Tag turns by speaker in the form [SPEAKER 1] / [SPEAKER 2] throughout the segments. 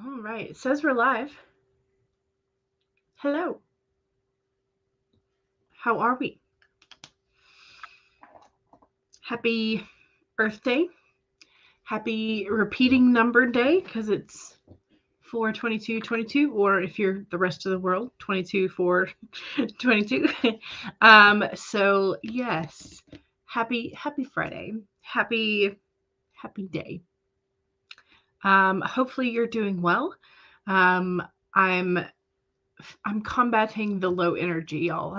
[SPEAKER 1] All right, it says we're live. Hello. How are we? Happy Earth Day. Happy repeating number day, because it's 4/22/22, or if you're the rest of the world, 22/4/22. So yes, happy Friday. Happy day. Hopefully you're doing well. I'm combating the low energy, y'all.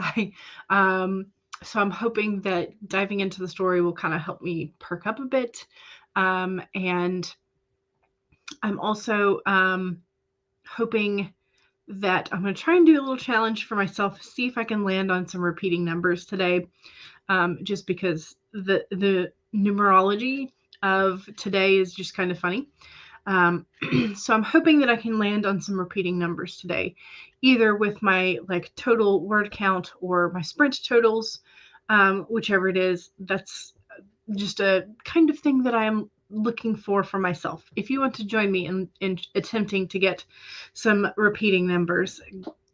[SPEAKER 1] So I'm hoping that diving into the story will kind of help me perk up a bit. And I'm also hoping that I'm going to try and do a little challenge for myself, see if I can land on some repeating numbers today, just because the numerology of today is just kind of funny. So I'm hoping that I can land on some repeating numbers today, either with my total word count or my sprint totals, whichever it is. That's just a kind of thing that I am looking for myself. If you want to join me in attempting to get some repeating numbers,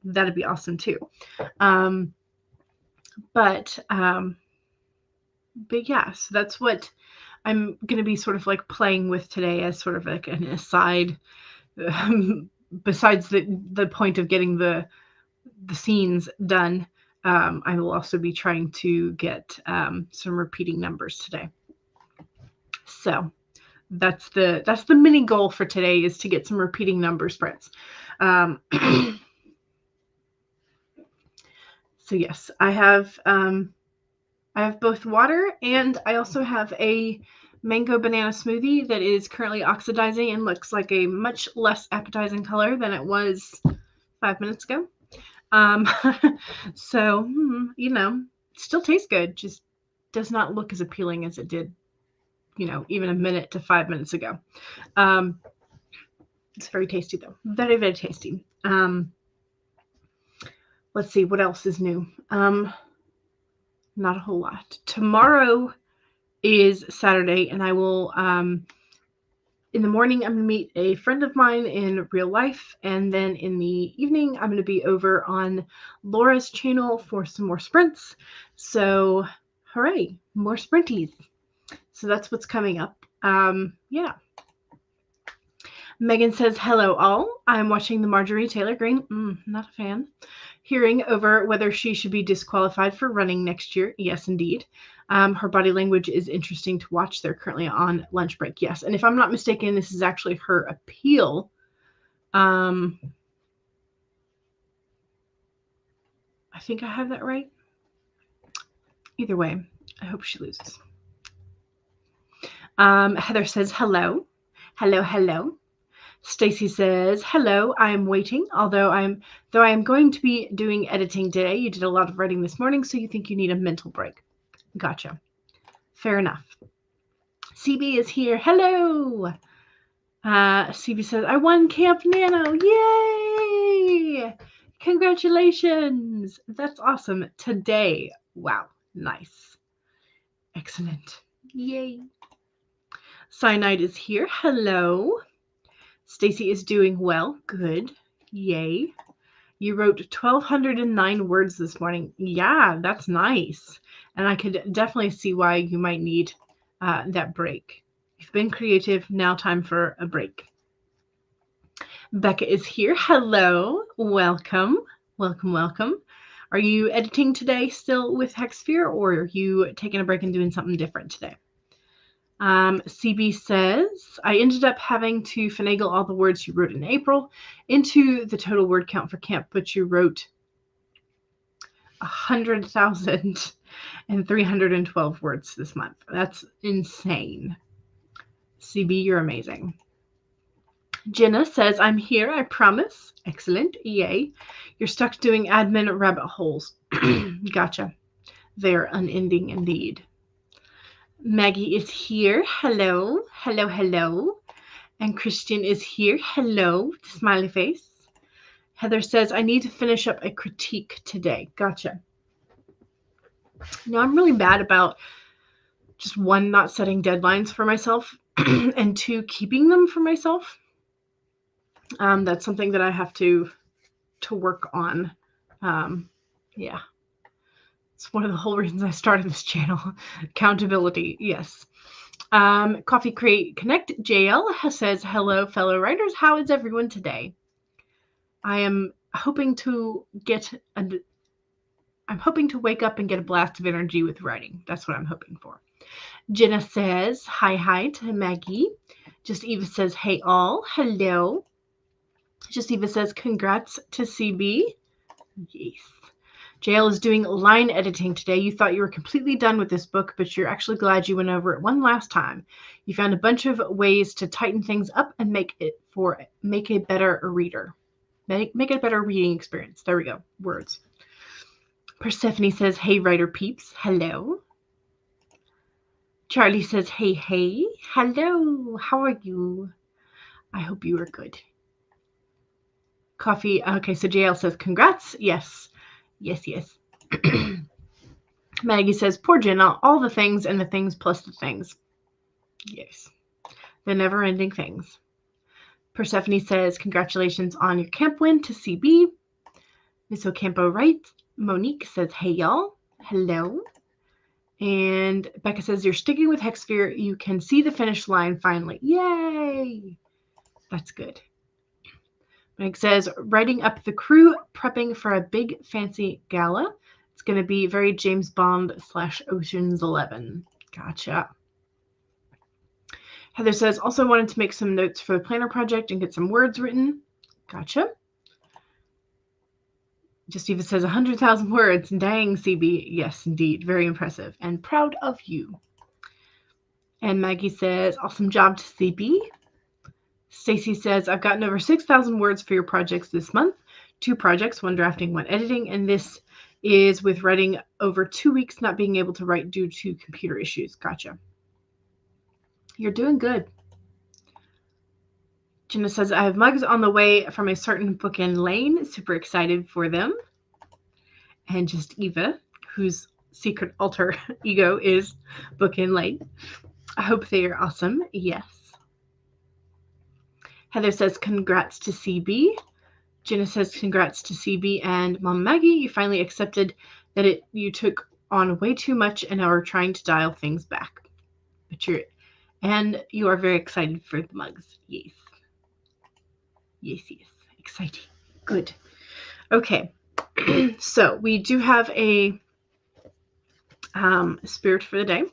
[SPEAKER 1] that'd be awesome too. But yeah, so that's what I'm going to be sort of playing with today as sort of an aside, besides the point of getting the scenes done. I will also be trying to get some repeating numbers today. So that's the mini goal for today, is to get some repeating number sprints. So yes, I have both water, and I also have a mango banana smoothie that is currently oxidizing and looks like a much less appetizing color than it was 5 minutes ago. So, it still tastes good, just does not look as appealing as it did, even a minute to 5 minutes ago. It's very tasty though. Very, very tasty. Let's see, what else is new? Not a whole lot. Tomorrow is Saturday, and I will, in the morning, I'm going to meet a friend of mine in real life, and then in the evening, I'm going to be over on Laura's channel for some more sprints. So, hooray, more sprinties. So that's what's coming up. Yeah. Megan says, hello all. I'm watching the Marjorie Taylor Greene. Not a fan. Hearing over whether she should be disqualified for running next year. Yes, indeed. Her body language is interesting to watch. They're currently on lunch break. Yes. And if I'm not mistaken, this is actually her appeal. I think I have that right. Either way, I hope she loses. Heather says, hello. Hello, hello. Stacy says, hello, I am waiting, though I am going to be doing editing today. You did a lot of writing this morning, so you think you need a mental break. Gotcha. Fair enough. CB is here. Hello. CB says, I won Camp Nano. Yay! Congratulations. That's awesome. Today. Wow. Nice. Excellent. Yay. Cyanide is here. Hello. Stacy is doing well. Good. Yay. You wrote 1,209 words this morning. Yeah, that's nice. And I could definitely see why you might need that break. You've been creative. Now time for a break. Becca is here. Hello. Welcome. Welcome, welcome. Are you editing today still with Hexsphere, or are you taking a break and doing something different today? CB says, I ended up having to finagle all the words you wrote in April into the total word count for camp, but you wrote 100,312 words this month. That's insane. CB, you're amazing. Jenna says, I'm here, I promise. Excellent. Yay. You're stuck doing admin rabbit holes. Gotcha. They're unending indeed. Maggie is here. Hello. Hello, hello. And Christian is here. Hello. Smiley face. Heather says, I need to finish up a critique today. Gotcha. Now, I'm really bad about just one, not setting deadlines for myself, and two, keeping them for myself. That's something that I have to work on. Yeah. It's one of the whole reasons I started this channel. Accountability, yes. Coffee Crate Connect JL says, hello, fellow writers. How is everyone today? I am hoping to wake up and get a blast of energy with writing. That's what I'm hoping for. Jenna says, hi to Maggie. Just Eva says, hey all. Hello. Just Eva says, congrats to CB. Yes. JL is doing line editing today. You thought you were completely done with this book, but you're actually glad you went over it one last time. You found a bunch of ways to tighten things up and make a better reader. Make it a better reading experience. There we go. Words. Persephone says, hey, writer peeps. Hello. Charlie says, hey. Hello. How are you? I hope you are good. Coffee. Okay, so JL says, congrats. Yes. Maggie says, poor Jenna, all the things and the things plus the things. Yes. The never-ending things. Persephone says, congratulations on your camp win to CB. Miss Ocampo writes. Monique says, hey, y'all. Hello. And Becca says, you're sticking with Hexsphere. You can see the finish line finally. Yay. That's good. Monique says, writing up the crew, prepping for a big fancy gala. It's going to be very James Bond / Ocean's 11. Gotcha. Heather says, also wanted to make some notes for the planner project and get some words written. Gotcha. Just Eva says 100,000 words. Dang, CB. Yes, indeed. Very impressive. And proud of you. And Maggie says, awesome job to CB. Stacy says, I've gotten over 6,000 words for your projects this month. 2 projects, 1 drafting, 1 editing. And this is with writing over 2 weeks not being able to write due to computer issues. Gotcha. You're doing good. Jenna says, I have mugs on the way from a certain book in Lane. Super excited for them. And just Eva, whose secret alter ego is book in Lane. I hope they are awesome. Yes. Heather says, congrats to CB. Jenna says, congrats to CB and Mom Maggie. You finally accepted that you took on way too much and are trying to dial things back. But you are very excited for the mugs. Yes. Yes. Exciting. Good. Okay. So we do have a spirit for the day.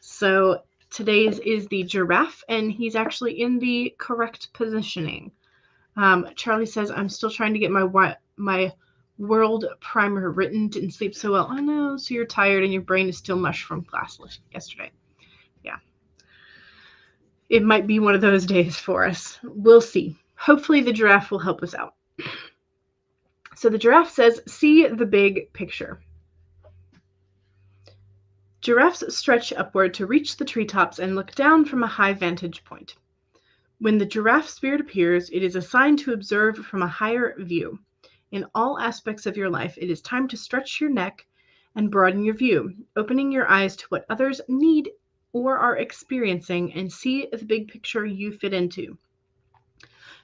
[SPEAKER 1] So today's is the giraffe, and he's actually in the correct positioning. Charlie says, I'm still trying to get my world primer written. Didn't sleep so well. I know. So you're tired and your brain is still mush from class yesterday. Yeah. It might be one of those days for us. We'll see. Hopefully the giraffe will help us out. So the giraffe says, see the big picture. Giraffes stretch upward to reach the treetops and look down from a high vantage point. When the giraffe spirit appears, it is a sign to observe from a higher view. In all aspects of your life, it is time to stretch your neck and broaden your view, opening your eyes to what others need or are experiencing and see the big picture you fit into.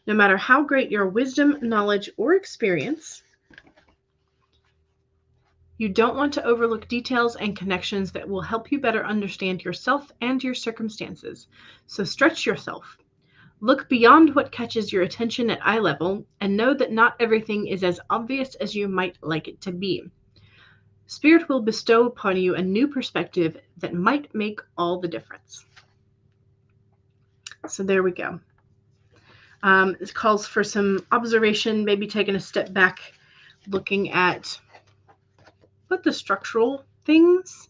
[SPEAKER 1] No matter how great your wisdom, knowledge, or experience, you don't want to overlook details and connections that will help you better understand yourself and your circumstances. So stretch yourself. Look beyond what catches your attention at eye level and know that not everything is as obvious as you might like it to be. Spirit will bestow upon you a new perspective that might make all the difference. So there we go. This calls for some observation, maybe taking a step back, looking at the structural things,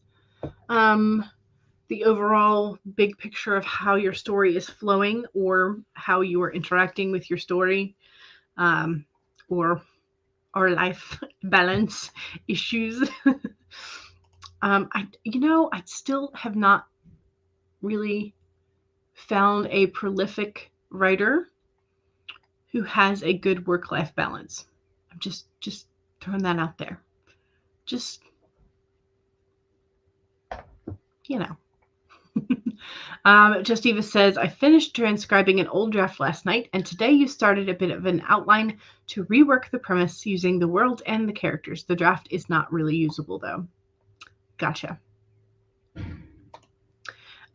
[SPEAKER 1] the overall big picture of how your story is flowing or how you are interacting with your story, or our life balance issues. I still have not really found a prolific writer who has a good work-life balance. I'm just throwing that out there. Just, Just Eva says, I finished transcribing an old draft last night, and today you started a bit of an outline to rework the premise using the world and the characters. The draft is not really usable, though. Gotcha.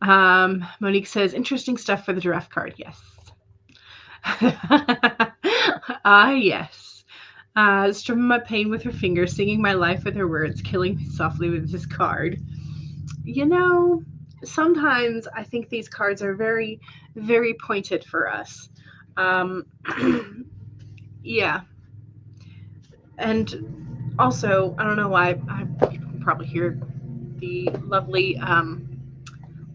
[SPEAKER 1] Monique says, interesting stuff for the draft card. Yes. Yes. Strumming my pain with her fingers, singing my life with her words, killing me softly with this card. You know, sometimes I think these cards are very, very pointed for us. Yeah. And also, I don't know why, you can probably hear the lovely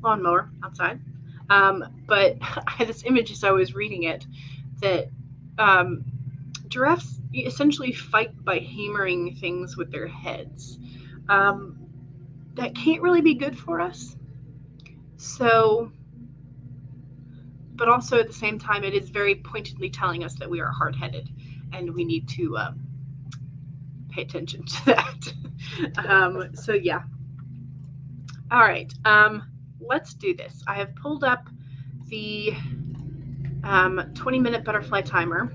[SPEAKER 1] lawnmower outside. But I had this image as I was reading it that giraffes essentially fight by hammering things with their heads. That can't really be good for us. So, but also at the same time, it is very pointedly telling us that we are hard-headed and we need to pay attention to that. So yeah. All right. Let's do this. I have pulled up the 20-minute butterfly timer.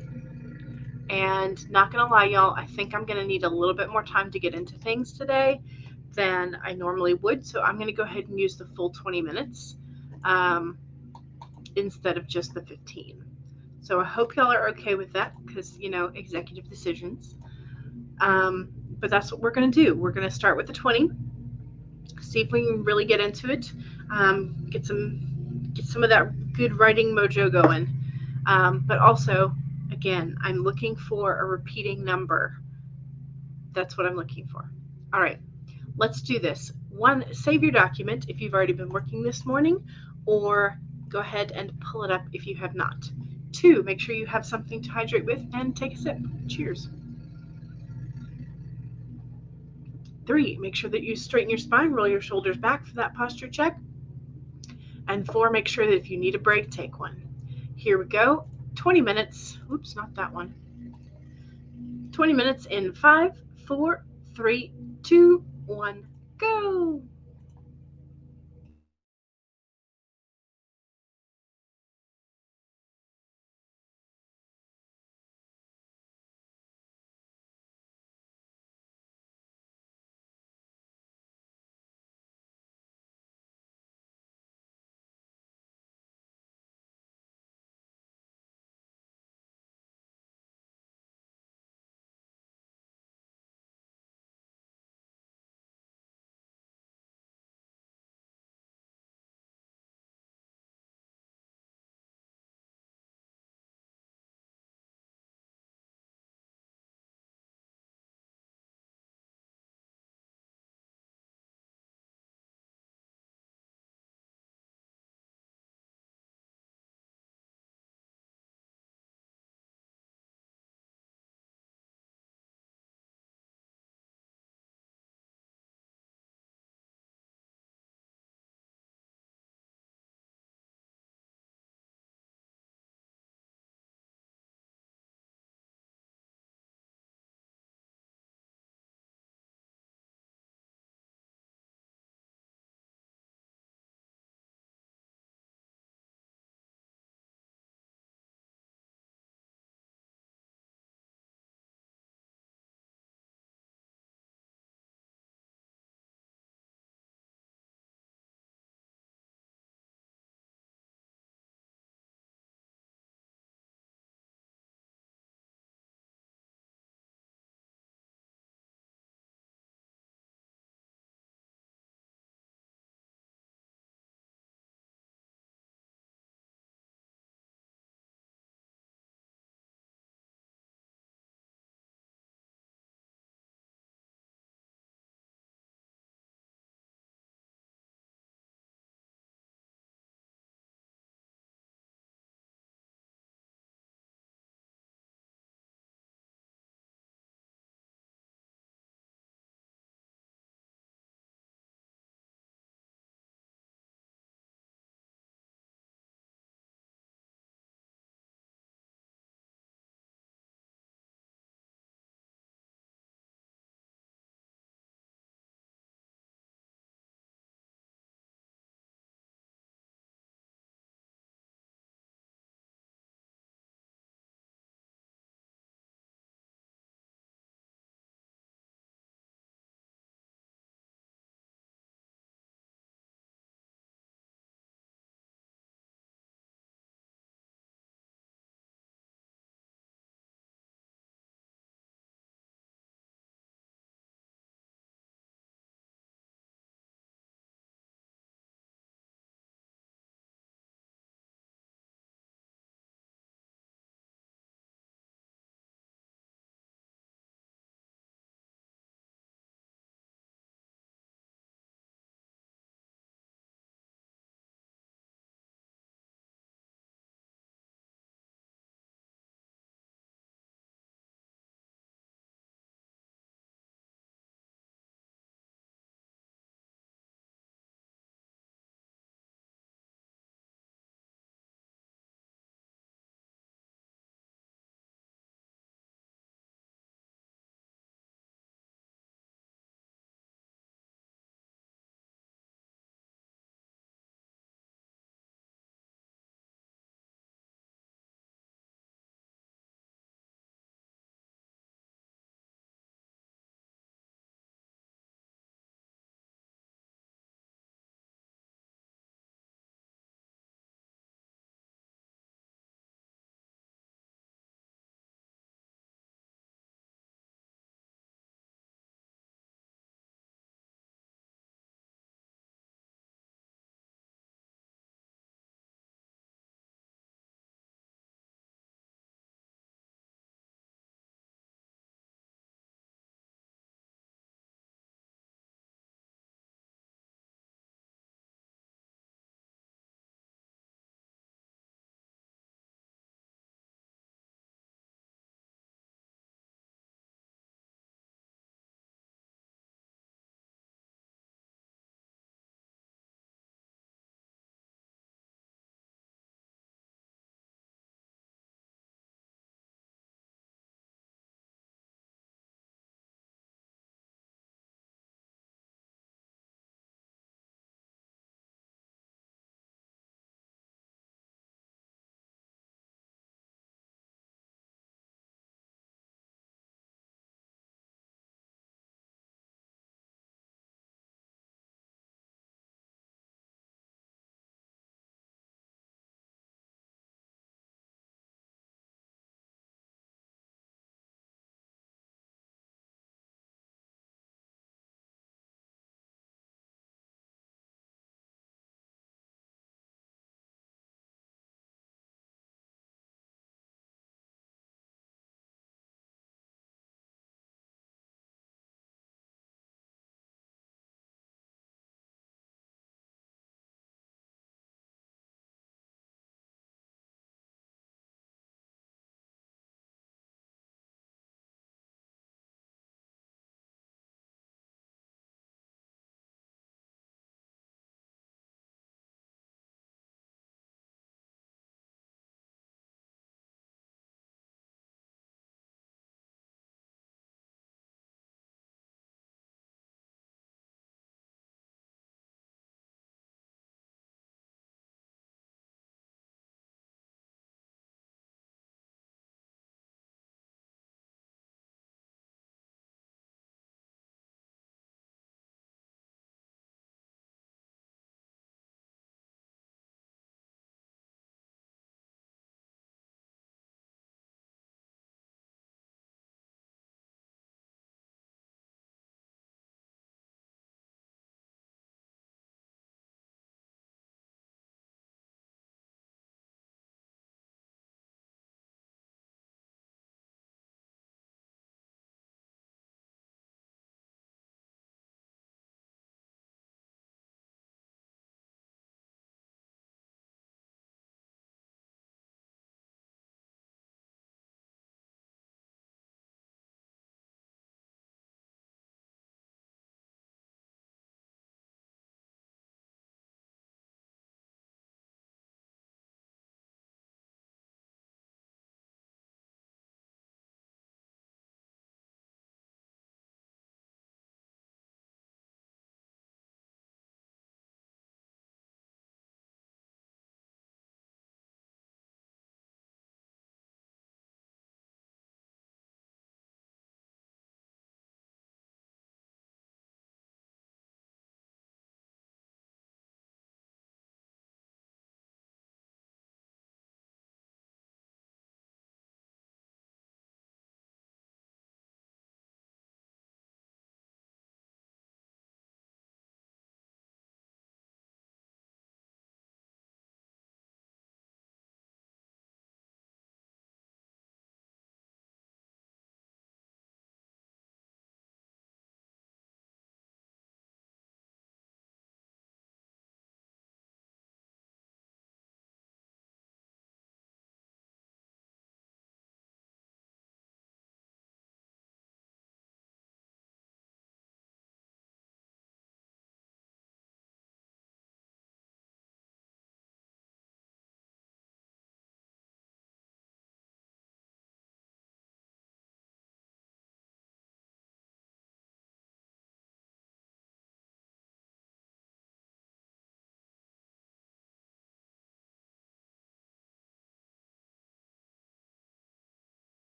[SPEAKER 1] And not gonna lie, y'all, I think I'm gonna need a little bit more time to get into things today than I normally would. So I'm gonna go ahead and use the full 20 minutes instead of just the 15. So I hope y'all are okay with that because, you know, executive decisions. But that's what we're gonna do. We're gonna start with the 20, see if we can really get into it, get some of that good writing mojo going. But also, again, I'm looking for a repeating number. That's what I'm looking for. All right, let's do this. 1, save your document if you've already been working this morning, or go ahead and pull it up if you have not. 2, make sure you have something to hydrate with and take a sip. Cheers. 3, make sure that you straighten your spine, roll your shoulders back for that posture check. And 4, make sure that if you need a break, take one. Here we go. 20 minutes. Oops, not that one. 20 minutes in 5, 4, 3, 2, 1, go.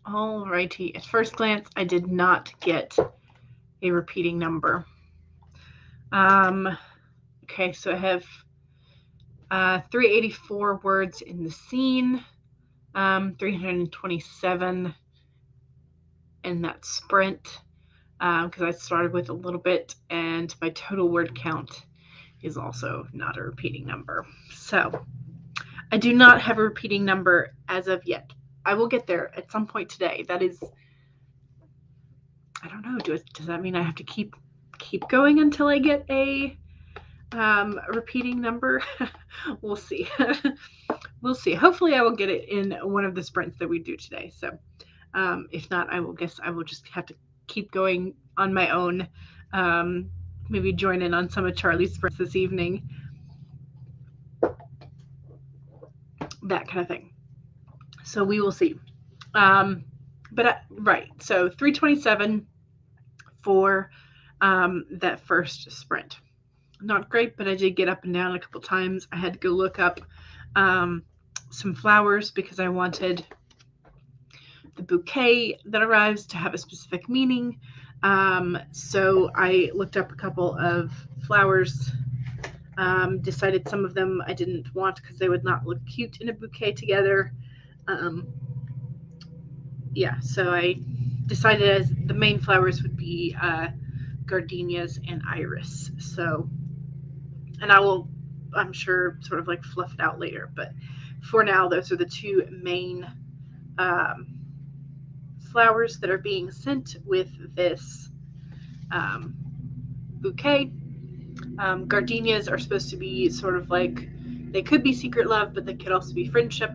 [SPEAKER 1] All righty. At first glance, I did not get a repeating number. Okay, so I have 384 words in the scene, 327 in that sprint, because I started with a little bit, and my total word count is also not a repeating number. So I do not have a repeating number as of yet. I will get there at some point today. That is, I don't know. Does that mean I have to keep going until I get a repeating number? We'll see. We'll see. Hopefully, I will get it in one of the sprints that we do today. So, if not, I will just have to keep going on my own. Maybe join in on some of Charlie's sprints this evening. That kind of thing. So we will see. Right. So 327 for that first sprint. Not great, but I did get up and down a couple times. I had to go look up some flowers because I wanted the bouquet that arrives to have a specific meaning. So I looked up a couple of flowers, decided some of them I didn't want because they would not look cute in a bouquet together. Yeah, so I decided as the main flowers would be gardenias and iris. So, and I will, I'm sure, sort of like fluff it out later. But for now, those are the two main flowers that are being sent with this bouquet. Gardenias are supposed to be sort of like, they could be secret love, but they could also be friendship.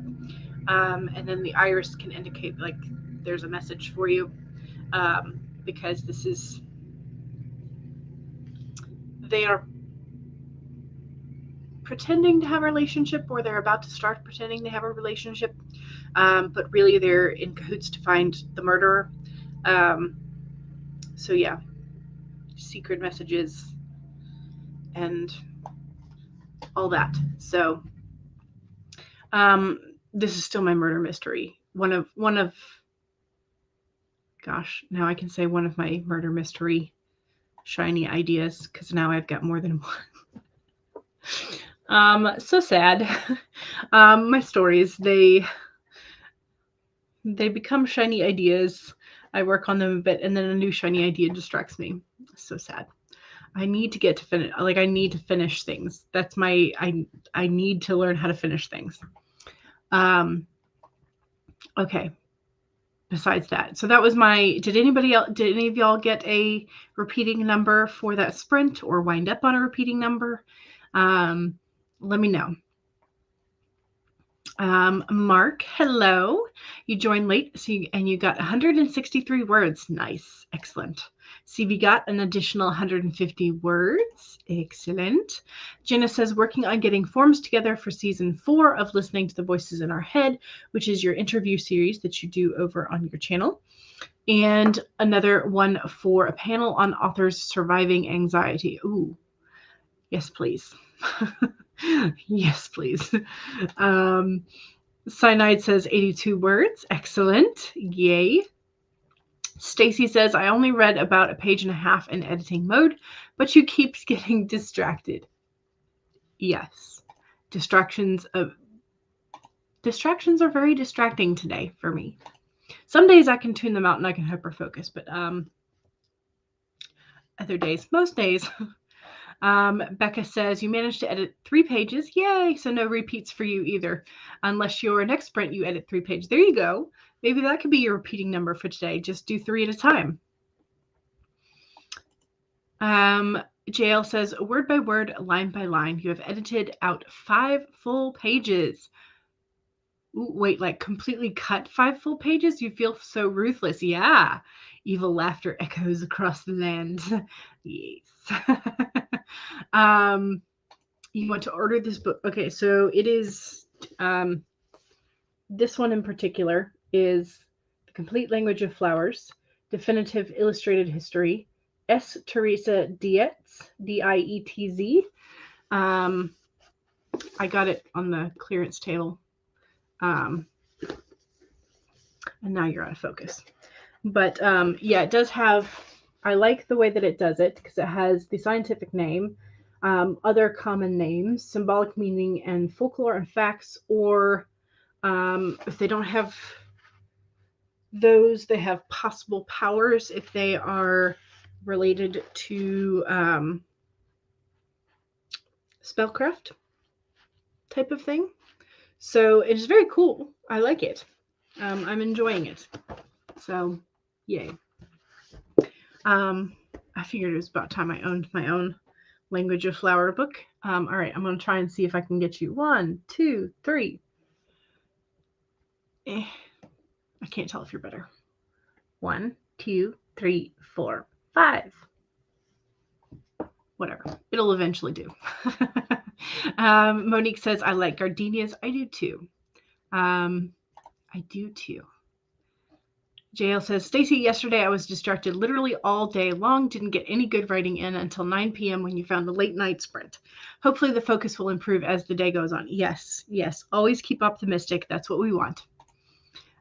[SPEAKER 1] And then the iris can indicate like there's a message for you, because this is, they are pretending to have a relationship, or they're about to start pretending to have a relationship, but really they're in cahoots to find the murderer. So yeah, secret messages and all that. So this is still my murder mystery. One of gosh, now I can say one of my murder mystery shiny ideas, because now I've got more than one. So sad. My stories, they become shiny ideas. I work on them a bit, and then a new shiny idea distracts me. So sad. I need to get to finish. Like, I need to finish things. That's my. I need to learn how to finish things. Okay. Besides that, so that was my. Did any of y'all get a repeating number for that sprint, or wind up on a repeating number? Let me know. Mark, hello. You joined late, and you got 163 words. Nice. Excellent. CV got an additional 150 words. Excellent. Jenna says, working on getting forms together for season 4 of Listening to the Voices in Our Head, which is your interview series that you do over on your channel. And another one for a panel on authors surviving anxiety. Ooh, yes, please. Yes, please. Cyanide says 82 words. Excellent. Yay. Stacy says, I only read about a page and a half in editing mode, but you keep getting distracted. Yes. Distractions are very distracting today for me. Some days I can tune them out and I can hyper focus, but other days, most days. Becca says, you managed to edit 3 pages. Yay! So no repeats for you either. Unless your next sprint, you edit 3 pages. There you go. Maybe that could be your repeating number for today. Just do 3 at a time. JL says, word by word, line by line, you have edited out 5 full pages. Ooh, wait, like completely cut 5 full pages? You feel so ruthless. Yeah. Evil laughter echoes across the land. Yes. You want to order this book. Okay, so it is, this one in particular is The Complete Language of Flowers, Definitive Illustrated History, S. Teresa Dietz, Dietz. I got it on the clearance table. And now you're out of focus. But yeah, it does have, I like the way that it does it because it has the scientific name, other common names, symbolic meaning, and folklore and facts. Or if they don't have those, they have possible powers if they are related to spellcraft type of thing. So it is very cool. I like it. I'm enjoying it. So, yay. I figured it was about time I owned my own Language of Flower book. All right, I'm going to try and see if I can get you 1, 2, 3. I can't tell if you're better. 1, 2, 3, 4, 5. Whatever. It'll eventually do. Monique says, I like gardenias. I do too. I do too. JL says, Stacy, yesterday I was distracted literally all day long. Didn't get any good writing in until 9 p.m. when you found the late night sprint. Hopefully the focus will improve as the day goes on. Yes, yes. Always keep optimistic. That's what we want.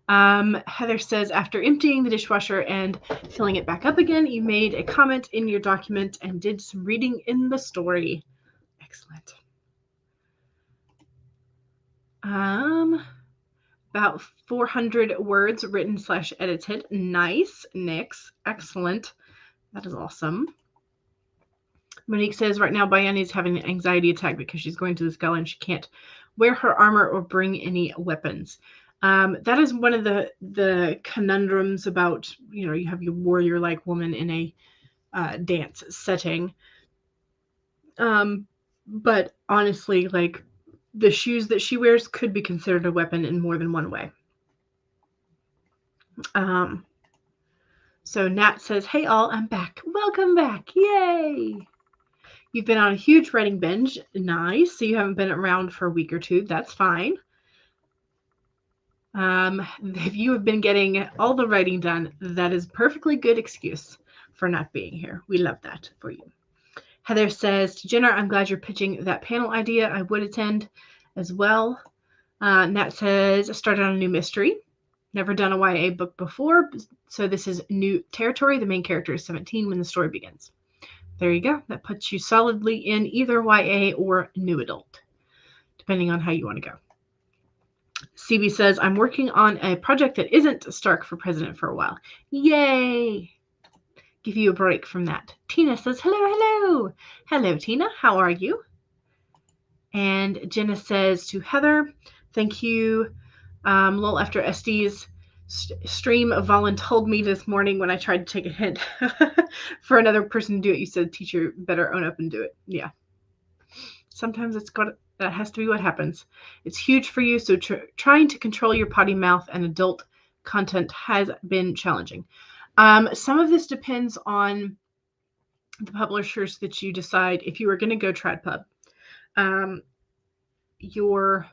[SPEAKER 1] Heather says, after emptying the dishwasher and filling it back up again, you made a comment in your document and did some reading in the story. Excellent. About 400 words written / edited. Nice, Nix. Excellent. That is awesome. Monique says, right now, Bayani is having an anxiety attack because she's going to the skull and she can't wear her armor or bring any weapons. That is one of the conundrums about, you have your warrior-like woman in a dance setting. But honestly, like, the shoes that she wears could be considered a weapon in more than one way. So Nat says, hey all, I'm back. Welcome back. Yay. You've been on a huge writing binge. Nice. So you haven't been around for a week or two. That's fine. If you have been getting all the writing done, that is a perfectly good excuse for not being here. We love that for you. Heather says, to Jenna, I'm glad you're pitching that panel idea. I would attend as well. Nat says, I started on a new mystery. Never done a YA book before, so this is new territory. The main character is 17 when the story begins. There you go. That puts you solidly in either YA or new adult, depending on how you want to go. CB says, I'm working on a project that isn't Stark for president for a while. Yay! Give you a break from that. Tina says, hello, hello. Hello, Tina. How are you? And Jenna says to Heather, thank you. A little after SD's stream, Valen told me this morning when I tried to take a hint for another person to do it, you said, teacher, better own up and do it. Yeah. Sometimes that has to be what happens. It's huge for you, so trying to control your potty mouth and adult content has been challenging. Some of this depends on the publishers that you decide. If you are going to go TradPub, your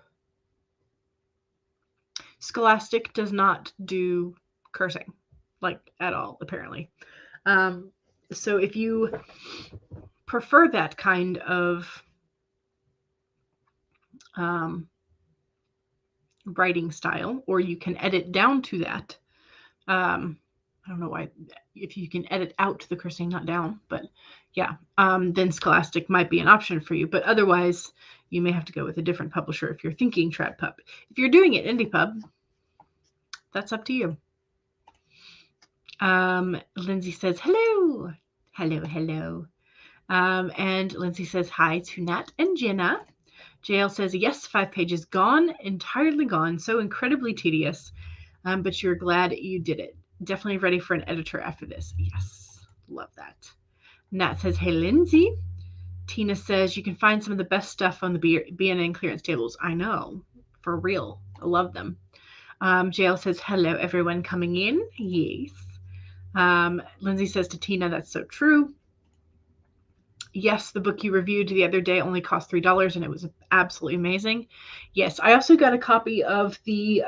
[SPEAKER 1] Scholastic does not do cursing, like, at all, apparently. So if you prefer that kind of writing style, or you can edit down to that, I don't know why, if you can edit out the cursing, not down, but yeah, then Scholastic might be an option for you. But otherwise, you may have to go with a different publisher if you're thinking TradPub. If you're doing it IndiePub, that's up to you. Lindsay says, hello. Hello, hello. And Lindsay says hi to Nat and Jenna. JL says, yes, 5 pages gone, entirely gone. So incredibly tedious. But you're glad you did it. Definitely ready for an editor after this. Yes, love that. Nat says, hey, Lindsay. Tina says, you can find some of the best stuff on the B&N clearance tables. I know, for real. I love them. JL says, hello, everyone coming in. Yes. Lindsay says to Tina, that's so true. Yes, the book you reviewed the other day only cost $3, and it was absolutely amazing. Yes, I also got a copy of the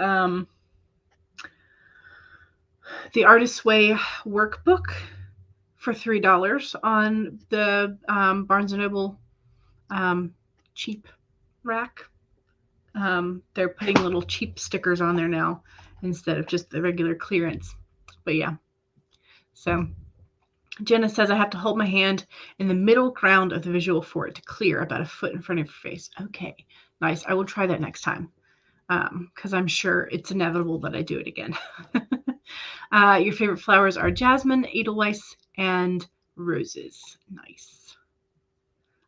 [SPEAKER 1] Artist's Way workbook for $3 on the Barnes & Noble cheap rack. They're putting little cheap stickers on there now instead of just the regular clearance. But yeah. So Jenna says, I have to hold my hand in the middle ground of the visual for it to clear about a foot in front of your face. Okay, nice. I will try that next time because I'm sure it's inevitable that I do it again. Your favorite flowers are jasmine, edelweiss, and roses. Nice.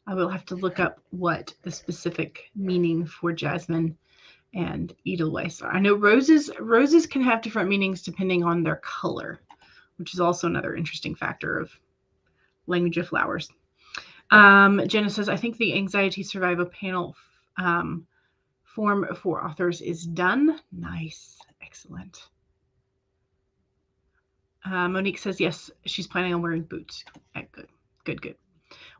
[SPEAKER 1] I will have to look up what the specific meaning for jasmine and edelweiss are. I know roses can have different meanings depending on their color, which is also another interesting factor of language of flowers. Jenna says, I think the anxiety survival panel form for authors is done. Nice. Excellent. Monique says, yes, she's planning on wearing boots. Good.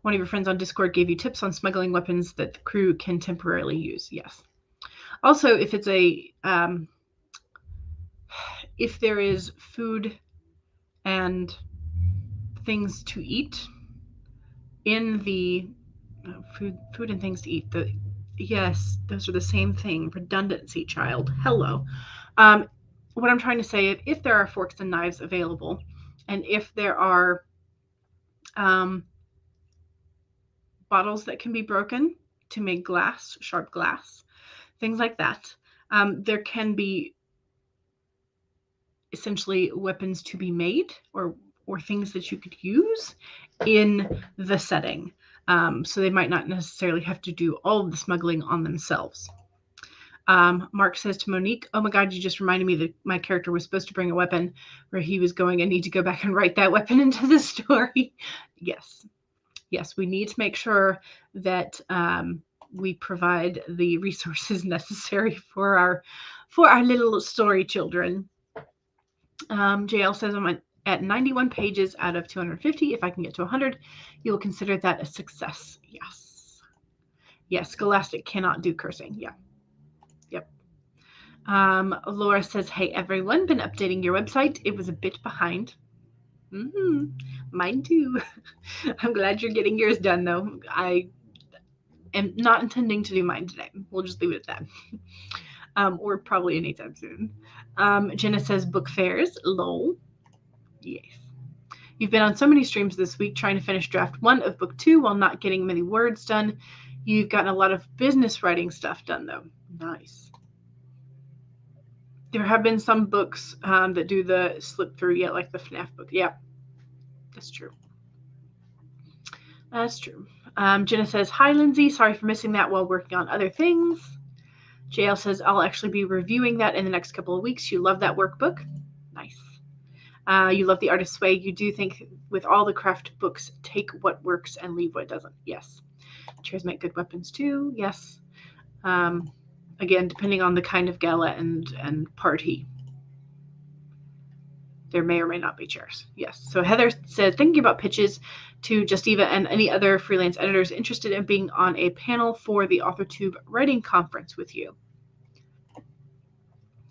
[SPEAKER 1] One of your friends on Discord gave you tips on smuggling weapons that the crew can temporarily use. Yes. Also, if it's if there is food and things to eat in the food and things to eat, yes, those are the same thing. Redundancy, child. Hello. What I'm trying to say, if there are forks and knives available, and if there are bottles that can be broken to make glass, sharp glass, things like that, there can be essentially weapons to be made or things that you could use in the setting. So they might not necessarily have to do all of the smuggling on themselves. Mark says to Monique, oh my God, you just reminded me that my character was supposed to bring a weapon where he was going. I need to go back and write that weapon into the story. Yes, we need to make sure that we provide the resources necessary for our little story children. JL says I'm at 91 pages out of 250. If I can get to 100, you will consider that a success. Yes, Scholastic cannot do cursing. Yeah. Yep. Laura says, hey, everyone, been updating your website. It was a bit behind. Mine too. I'm glad you're getting yours done, though. I am not intending to do mine today. We'll just leave it at that. Or probably anytime soon. Jenna says, book fairs. Lol. Yes. You've been on so many streams this week trying to finish draft 1 of book 2 while not getting many words done. You've gotten a lot of business writing stuff done, though. Nice. There have been some books that do the slip through, like the FNAF book. Yeah, that's true. Jenna says, hi, Lindsay. Sorry for missing that while working on other things. JL says, I'll actually be reviewing that in the next couple of weeks. You love that workbook? Nice. You love the artist's way. You do think with all the craft books, take what works and leave what doesn't. Yes. Chairs make good weapons too. Yes. Again, depending on the kind of gala and party, there may or may not be chairs. Yes. So Heather said, thinking about pitches to Justiva and any other freelance editors interested in being on a panel for the AuthorTube writing conference with you.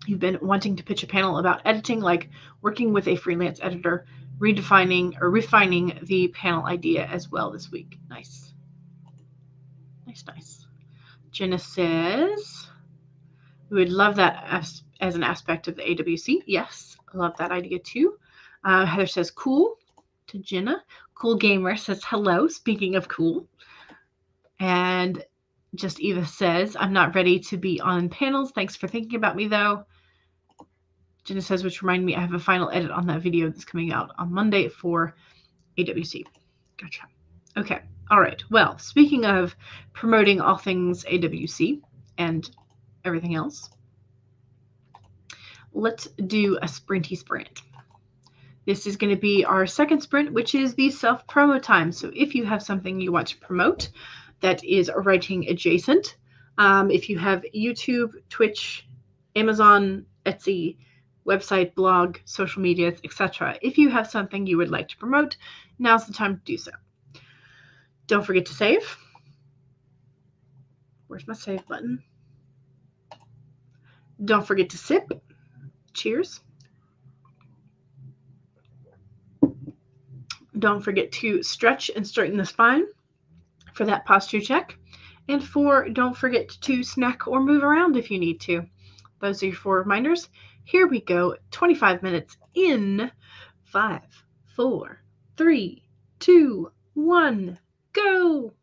[SPEAKER 1] You've been wanting to pitch a panel about editing, like working with a freelance editor, redefining or refining the panel idea as well this week. Nice. Jenna says, we would love that as an aspect of the AWC. Yes, I love that idea too. Heather says, cool to Jenna. Cool Gamer says, hello, speaking of cool. And Just Eva says, I'm not ready to be on panels. Thanks for thinking about me, though. Jenna says, which reminded me, I have a final edit on that video that's coming out on Monday for AWC. Gotcha. Okay. All right. Well, speaking of promoting all things AWC and everything else, let's do a sprinty sprint. This is going to be our second sprint, which is the self-promo time. So if you have something you want to promote that is writing adjacent, if you have YouTube, Twitch, Amazon, Etsy, website, blog, social media, etc. If you have something you would like to promote, now's the time to do so. Don't forget to save. Where's my save button? Don't forget to sip. Cheers. Don't forget to stretch and straighten the spine for that posture check. And 4, don't forget to snack or move around if you need to. Those are your 4 reminders. Here we go. 25 minutes in 5, 4, 3, 2, 1, go.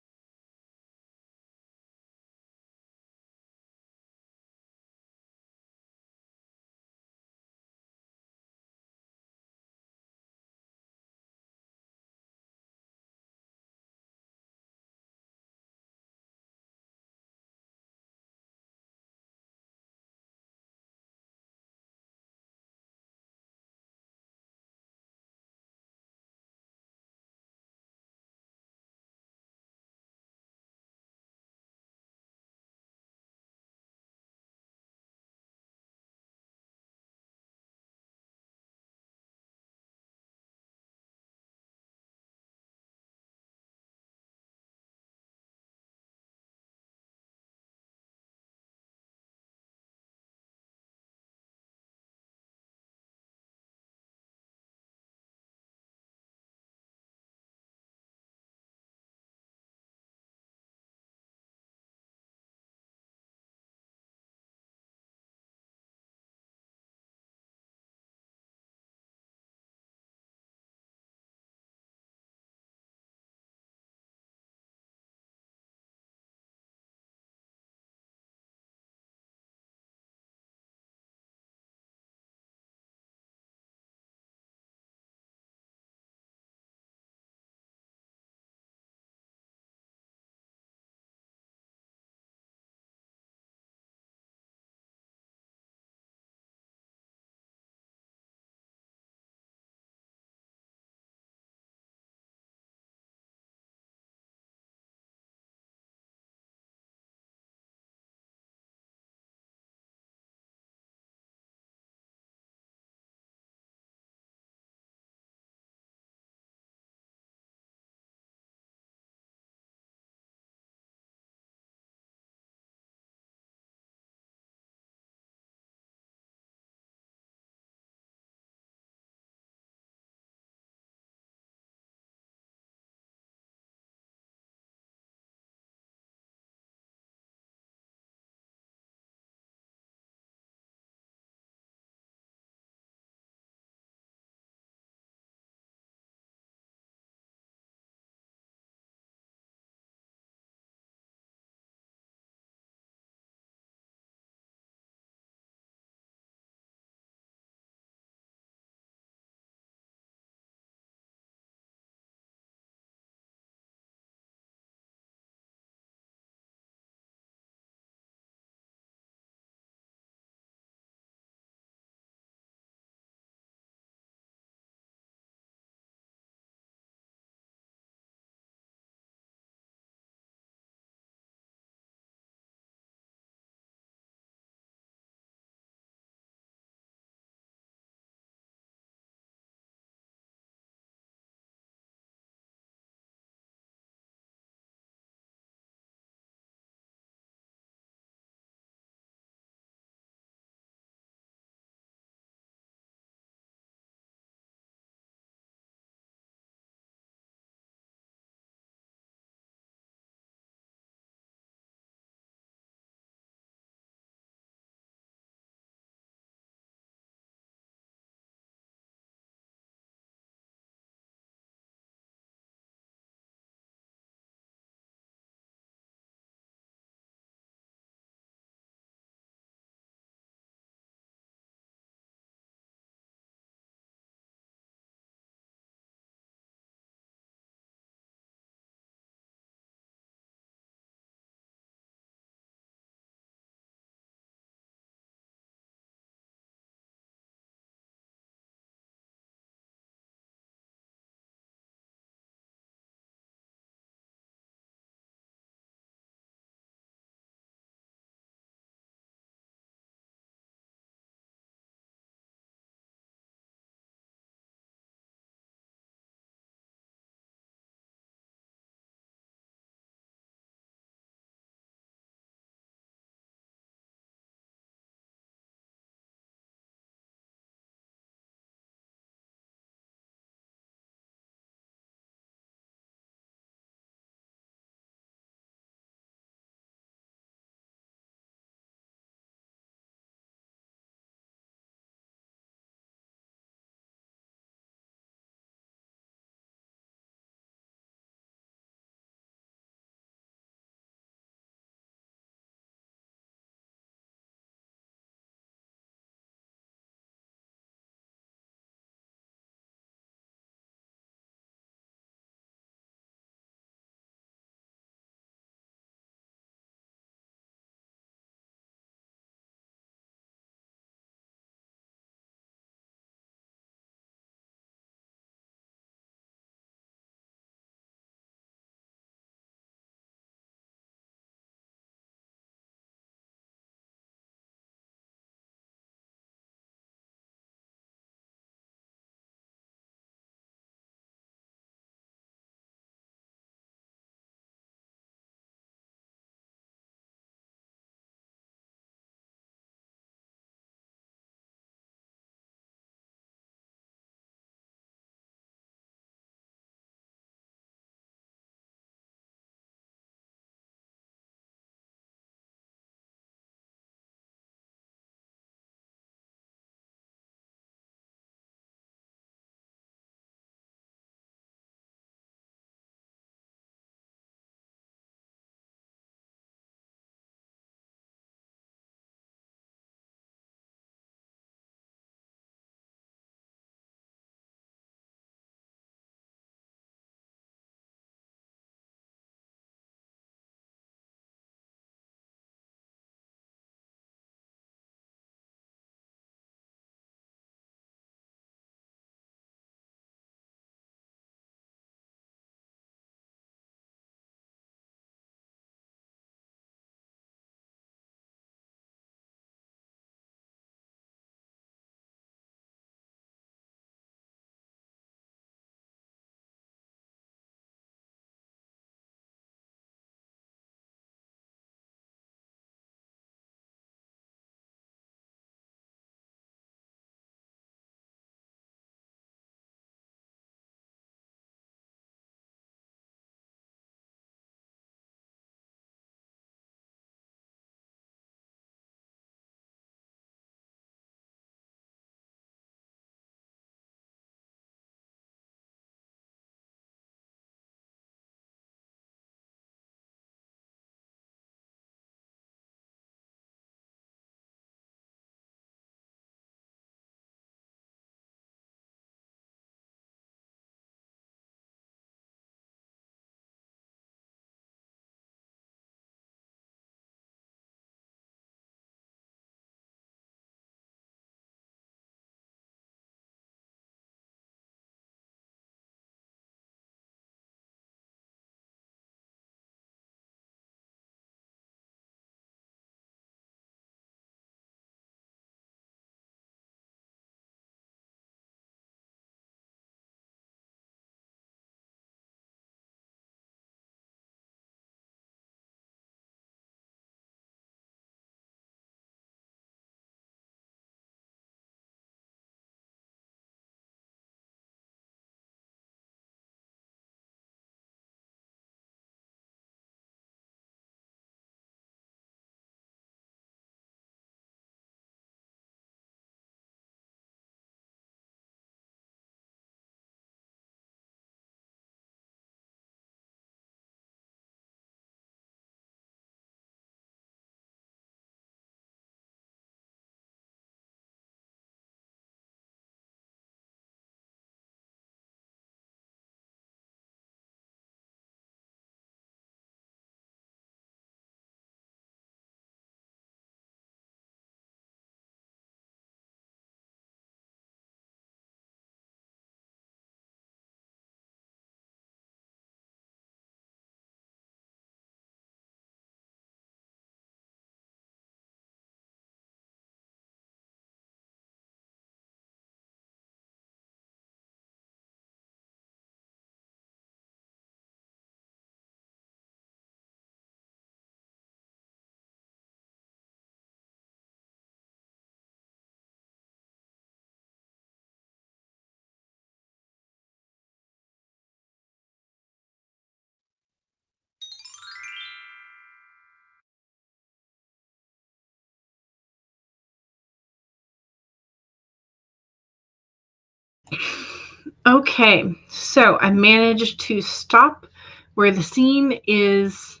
[SPEAKER 1] Okay, so I managed to stop where the scene is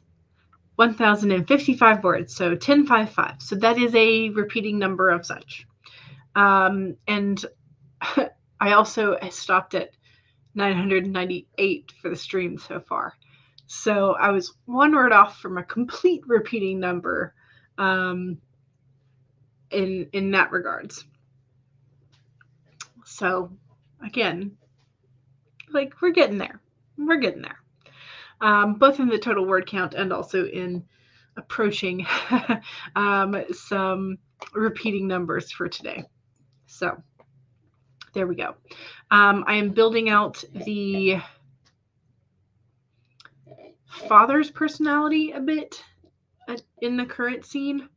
[SPEAKER 1] 1,055 words, so 1055. So that is a repeating number of such. And I also stopped at 998 for the stream so far. So I was one word off from a complete repeating number in that regards. So again, like we're getting there. We're getting there. Both in the total word count and also in approaching some repeating numbers for today. So there we go. I am building out the father's personality a bit in the current scene.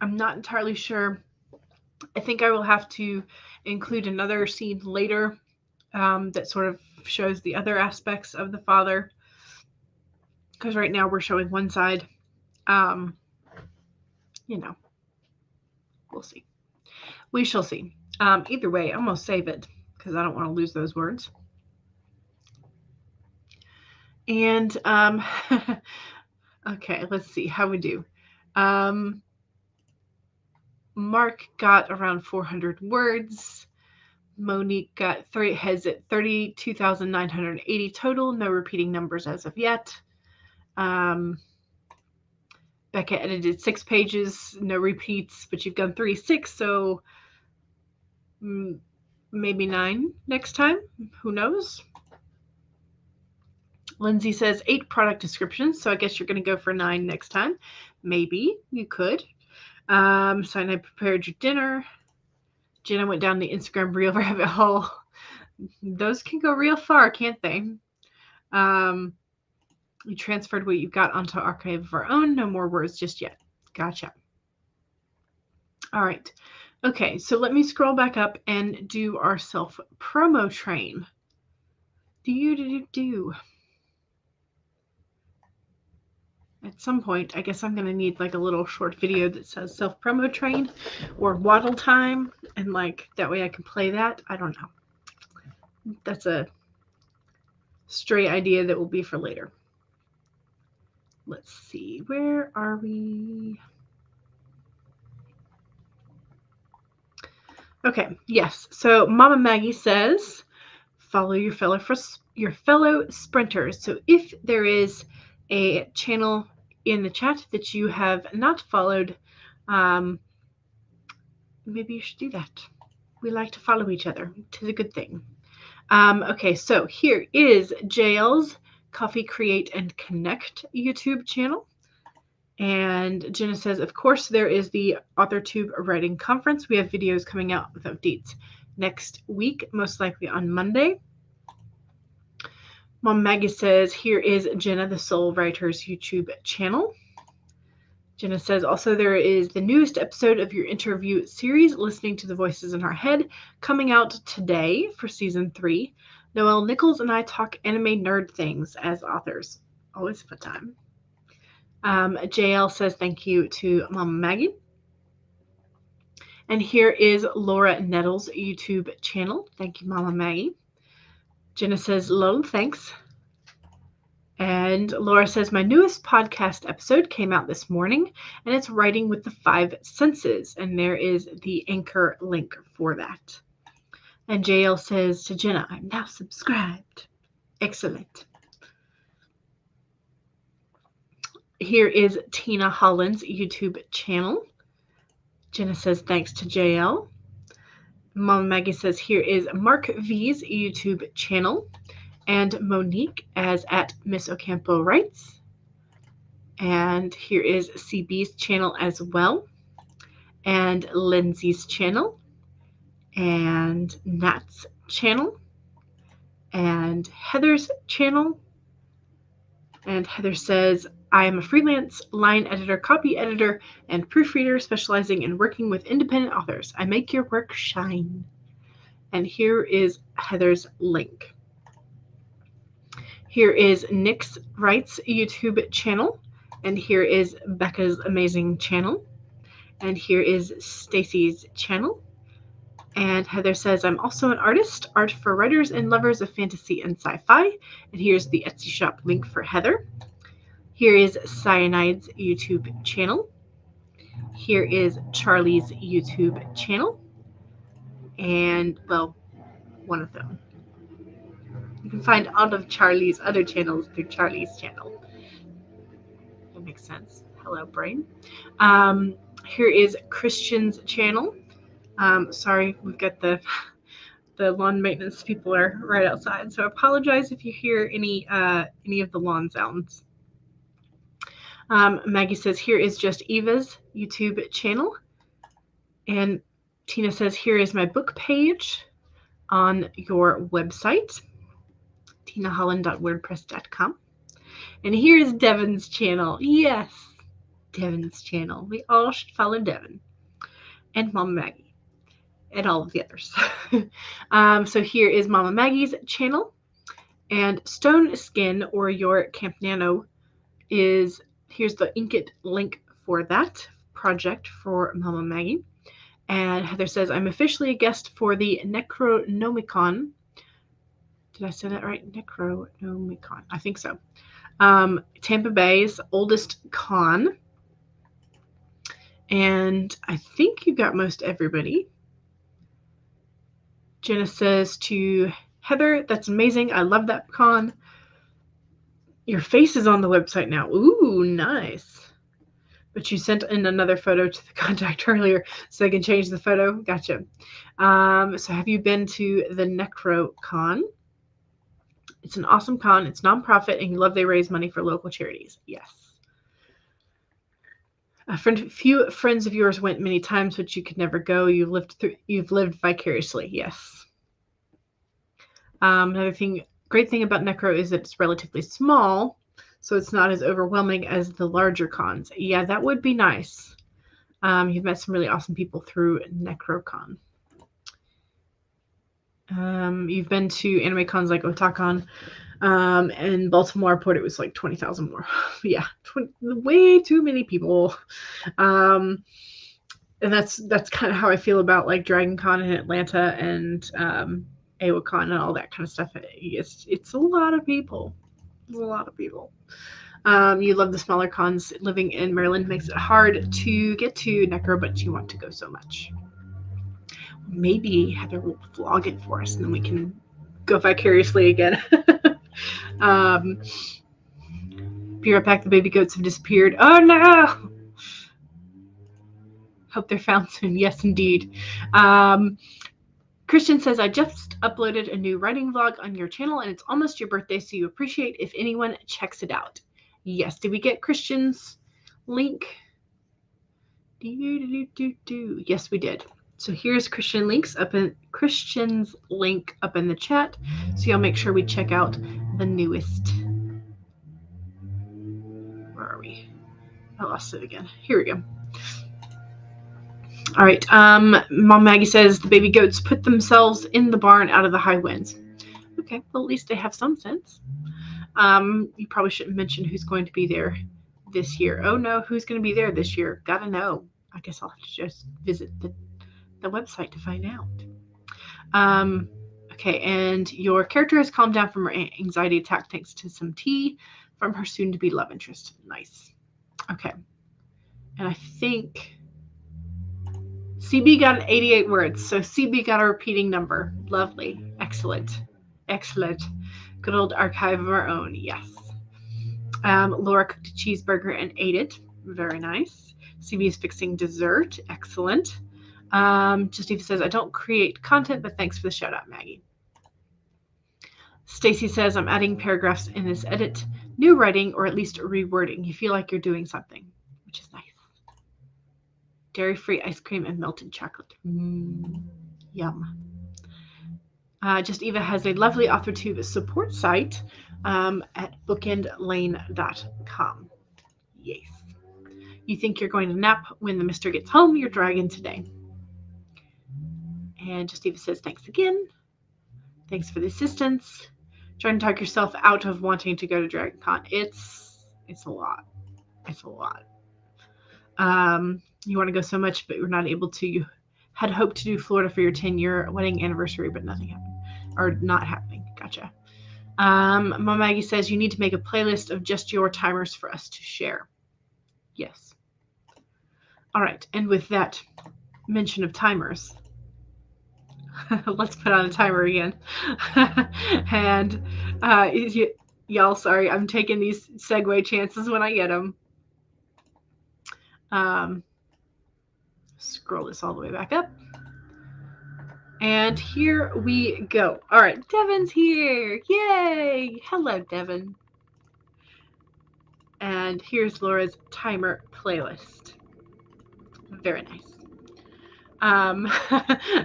[SPEAKER 1] I'm not entirely sure. I think I will have to include another scene later that sort of shows the other aspects of the father. Because right now we're showing one side. You know, we'll see. We shall see. Either way, I'm going to save it because I don't want to lose those words. And okay, let's see how we do. Mark got around 400 words. Monique got has it 32,980 total. No repeating numbers as of yet. Becca edited 6 pages, no repeats, but you've done 36, so maybe 9 next time. Who knows? Lindsay says 8 product descriptions, so I guess you're going to go for 9 next time. Maybe you could. Sinai prepared your dinner. Jenna went down the Instagram reel rabbit hole. Those can go real far, can't they? We transferred what you've got onto Archive of Our Own. No more words just yet. Gotcha. All right. Okay, so let me scroll back up and do our self-promo train. Do. At some point, I guess I'm going to need like a little short video that says self-promo train or waddle time, and like that way I can play that. I don't know. That's a stray idea that will be for later. Let's see. Where are we? Okay, yes. So Mama Maggie says, follow your fellow sprinters. So if there is a channel in the chat that you have not followed, maybe you should do that. We like to follow each other. Tis a good thing. Okay, so here is JL's Coffee Create and Connect YouTube channel. And Jenna says, of course, there is the AuthorTube Writing Conference. We have videos coming out with updates next week, most likely on Monday. Mom Maggie says, here is Jenna, the Soul Writers YouTube channel. Jenna says, also there is the newest episode of your interview series, Listening to the Voices in Our Head, coming out today for season 3. Noelle Nichols and I talk anime nerd things as authors. Always a fun time. JL says thank you to Mama Maggie. And here is Laura Nettles' YouTube channel. Thank you, Mama Maggie. Jenna says, lol, thanks. And Laura says, my newest podcast episode came out this morning, and it's Writing with the 5 Senses. And there is the Anchor link for that. And JL says to Jenna, I'm now subscribed. Excellent. Here is Tina Holland's YouTube channel. Jenna says thanks to JL. Mama Maggie says here is Mark V's YouTube channel. And Monique as at Miss Ocampo Writes. And here is CB's channel as well. And Lindsay's channel. And Nat's channel. And Heather's channel. And Heather says, I am a freelance line editor, copy editor, and proofreader specializing in working with independent authors. I make your work shine. And here is Heather's link. Here is Nick's Writes YouTube channel. And here is Becca's amazing channel. And here is Stacy's channel. And Heather says, I'm also an artist, art for writers and lovers of fantasy and sci-fi. And here's the Etsy shop link for Heather. Here is Cyanide's YouTube channel. Here is Charlie's YouTube channel. And, well, one of them. You can find all of Charlie's other channels through Charlie's channel. That makes sense. Hello, brain. Here is Christian's channel. Sorry, we've got the lawn maintenance people are right outside, so I apologize if you hear any of the lawn sounds. Maggie says, here is just Eva's YouTube channel. And Tina says, here is my book page on your website, tinaholland.wordpress.com. And here is Devin's channel. Yes, Devin's channel. We all should follow Devin and Mama Maggie and all of the others. So here is Mama Maggie's channel. And Stone Skin, or your Camp Nano, here's the Inkit link for that project for Mama Maggie. And Heather says, I'm officially a guest for the Necronomicon. Did I say that right? Necronomicon. I think so. Tampa Bay's oldest con. And I think you got most everybody. Jenna says to Heather, that's amazing. I love that con. Your face is on the website now. Ooh, nice. But you sent in another photo to the contact earlier, so I can change the photo. Gotcha. So have you been to the NecroCon? It's an awesome con. It's nonprofit, and you love they raise money for local charities. Yes. A few friends of yours went many times, but you could never go. You've lived vicariously. Yes. Another great thing about Necro is that it's relatively small, so it's not as overwhelming as the larger cons. Yeah, that would be nice. You've met some really awesome people through NecroCon. You've been to anime cons like Otakon, and Baltimore Port. It was like 20,000 more. Yeah, way too many people. And that's kind of how I feel about like Dragon Con in Atlanta and AWACon and all that kind of stuff. It's a lot of people. It's a lot of people. You love the smaller cons. Living in Maryland makes it hard to get to Necro, but you want to go so much. Maybe Heather will vlog it for us, and then we can go vicariously again. Be right back. The baby goats have disappeared. Oh no! Hope they're found soon. Yes, indeed. Christian says, I just uploaded a new writing vlog on your channel, and it's almost your birthday, so you appreciate if anyone checks it out. Yes. Did we get Christian's link? Yes, we did. So here's Christian's link up in the chat. So y'all make sure we check out the newest. Where are we? I lost it again. Here we go. All right. Mom Maggie says the baby goats put themselves in the barn out of the high winds. Okay. Well, at least they have some sense. You probably shouldn't mention who's going to be there this year. Oh no, who's going to be there this year? Gotta know. I guess I'll have to just visit the website to find out. Okay, and your character has calmed down from her anxiety attack thanks to some tea from her soon-to-be love interest. Nice. Okay. And I think CB got 88 words, so CB got a repeating number. Lovely. Excellent. Excellent. Good old archive of our own. Yes. Laura cooked a cheeseburger and ate it. Very nice. CB is fixing dessert. Excellent. Just Eva says, I don't create content, but thanks for the shout out, Maggie. Stacy says, I'm adding paragraphs in this edit. New writing, or at least rewording. You feel like you're doing something, which is nice. Dairy-free ice cream and melted chocolate. Yum. Just Eva has a lovely authortube support site at bookendlane.com. Yes. You think you're going to nap when the mister gets home, you're dragging today. And Just Eva says, thanks again. Thanks for the assistance. Trying to talk yourself out of wanting to go to Dragon Con. It's a lot. It's a lot. You want to go so much, but you're not able to. You had hoped to do Florida for your 10-year wedding anniversary, but nothing happened. Or not happening. Gotcha. Mama Maggie says you need to make a playlist of just your timers for us to share. Yes. All right. And with that mention of timers, let's put on a timer again. And y'all, sorry, I'm taking these segue chances when I get them. Scroll this all the way back up. And here we go. All right, Devin's here. Yay! Hello, Devin. And here's Laura's timer playlist. Very nice.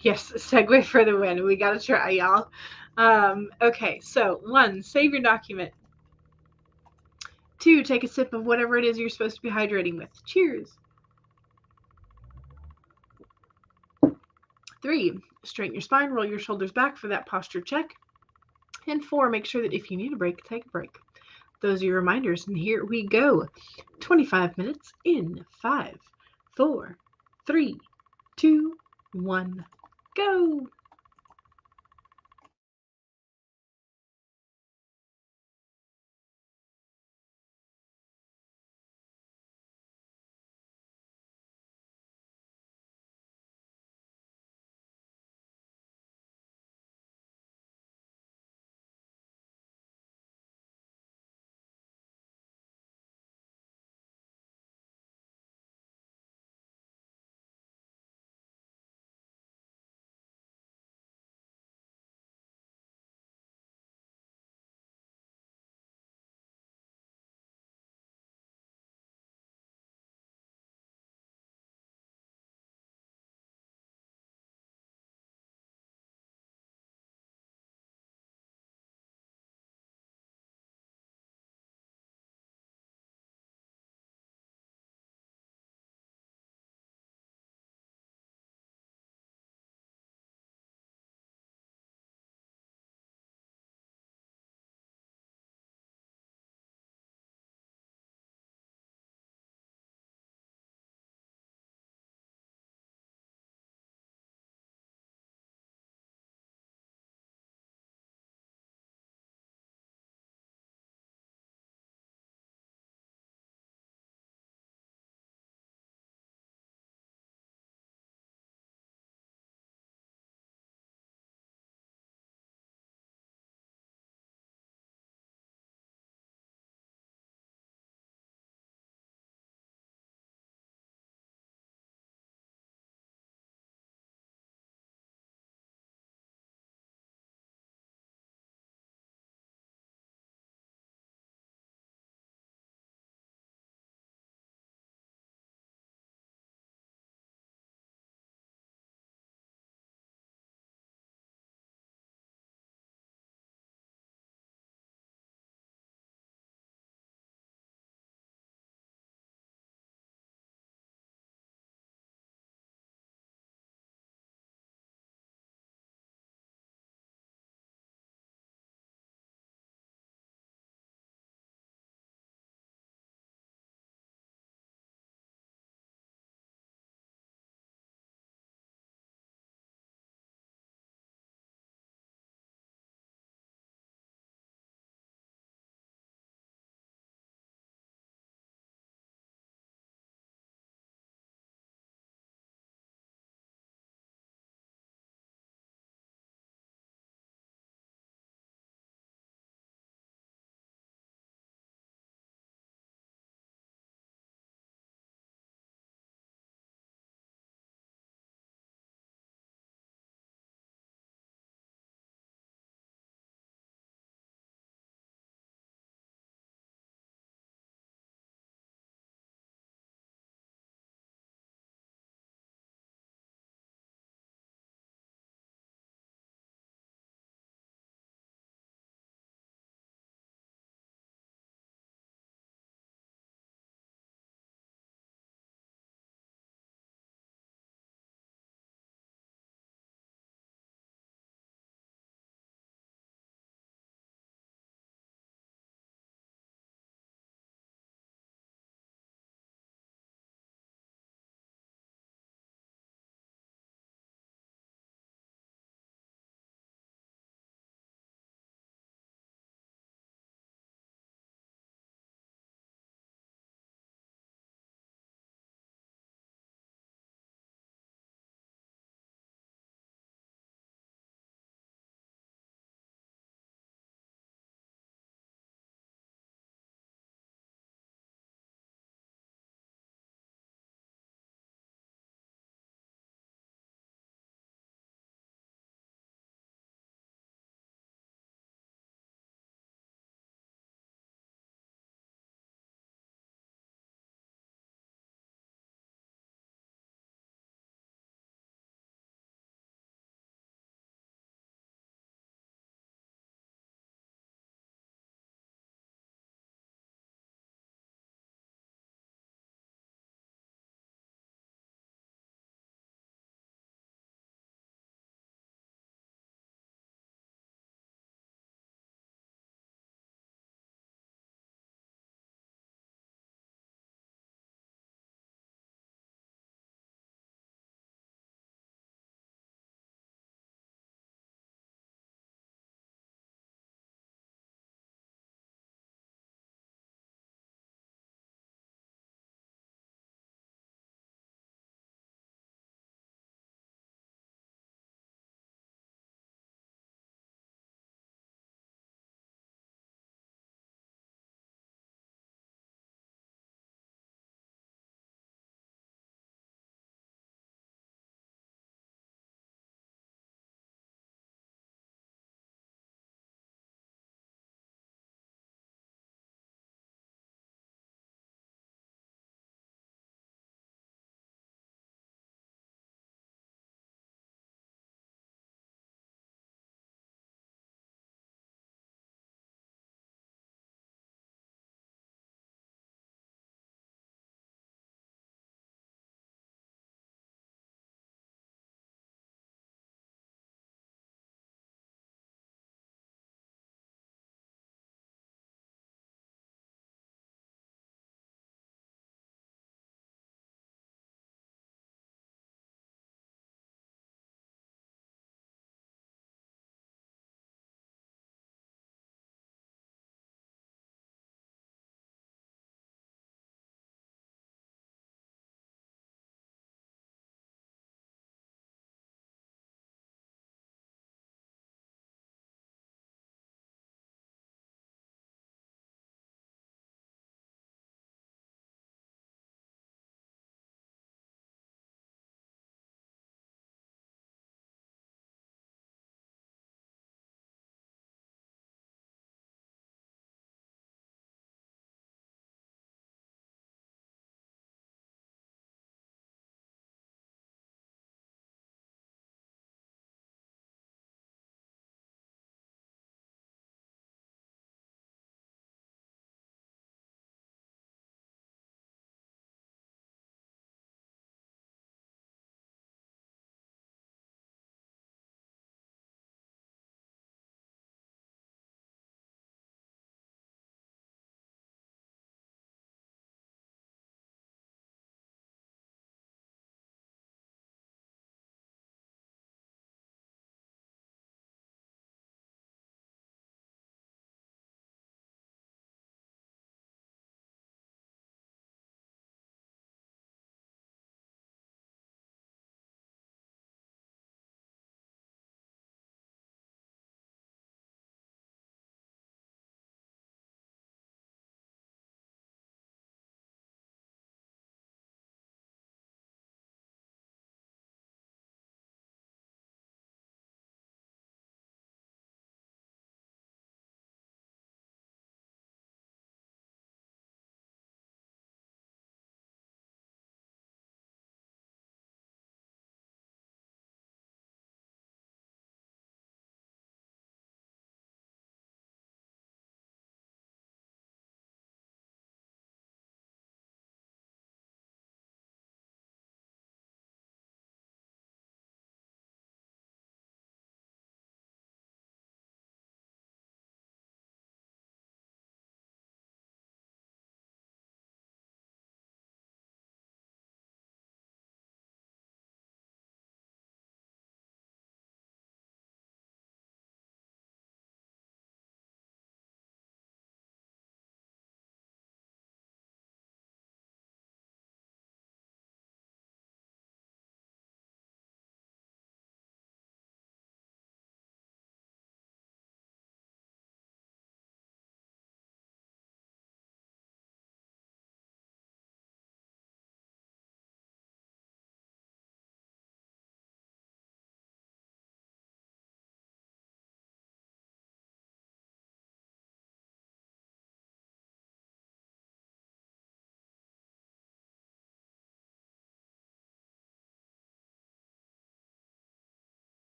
[SPEAKER 1] Yes, segue for the win. We got to try, y'all. Okay, so 1, save your document. 2, take a sip of whatever it is you're supposed to be hydrating with. Cheers. 3, straighten your spine, roll your shoulders back for that posture check. And 4, make sure that if you need a break, take a break. Those are your reminders, and here we go. 25 minutes in 5, 4, 3, 2, 1, go.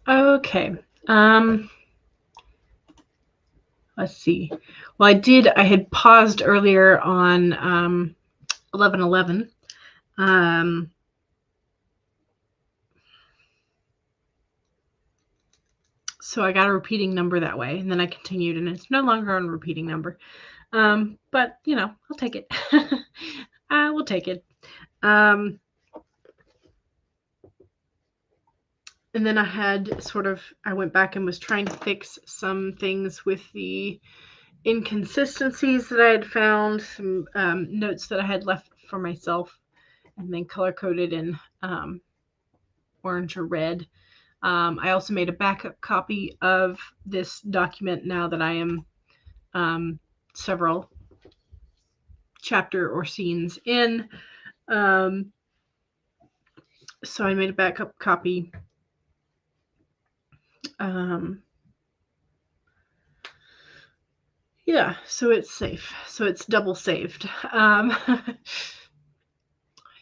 [SPEAKER 1] Okay. Let's see. Well, I had paused earlier on 11:11. So I got a repeating number that way, and then I continued, and it's no longer on repeating number. But I'll take it. I will take it. And then I went back and was trying to fix some things with the inconsistencies that I had found, some notes that I had left for myself, and then color coded in orange or red. I also made a backup copy of this document now that I am several chapter or scenes in. So I made a backup copy. Yeah, so it's safe. So it's double saved.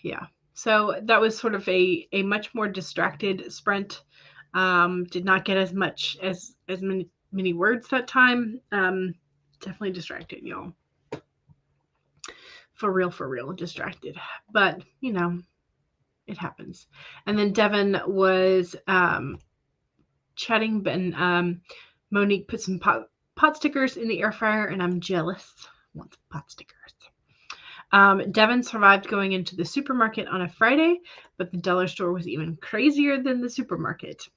[SPEAKER 1] Yeah. So that was sort of a much more distracted sprint. Did not get as many words that time. Definitely distracted, y'all. For real, distracted. But it happens. And then Devin was chatting, and Monique put some pot stickers in the air fryer, and I'm jealous. I want some pot stickers. Devin survived going into the supermarket on a Friday, but the dollar store was even crazier than the supermarket.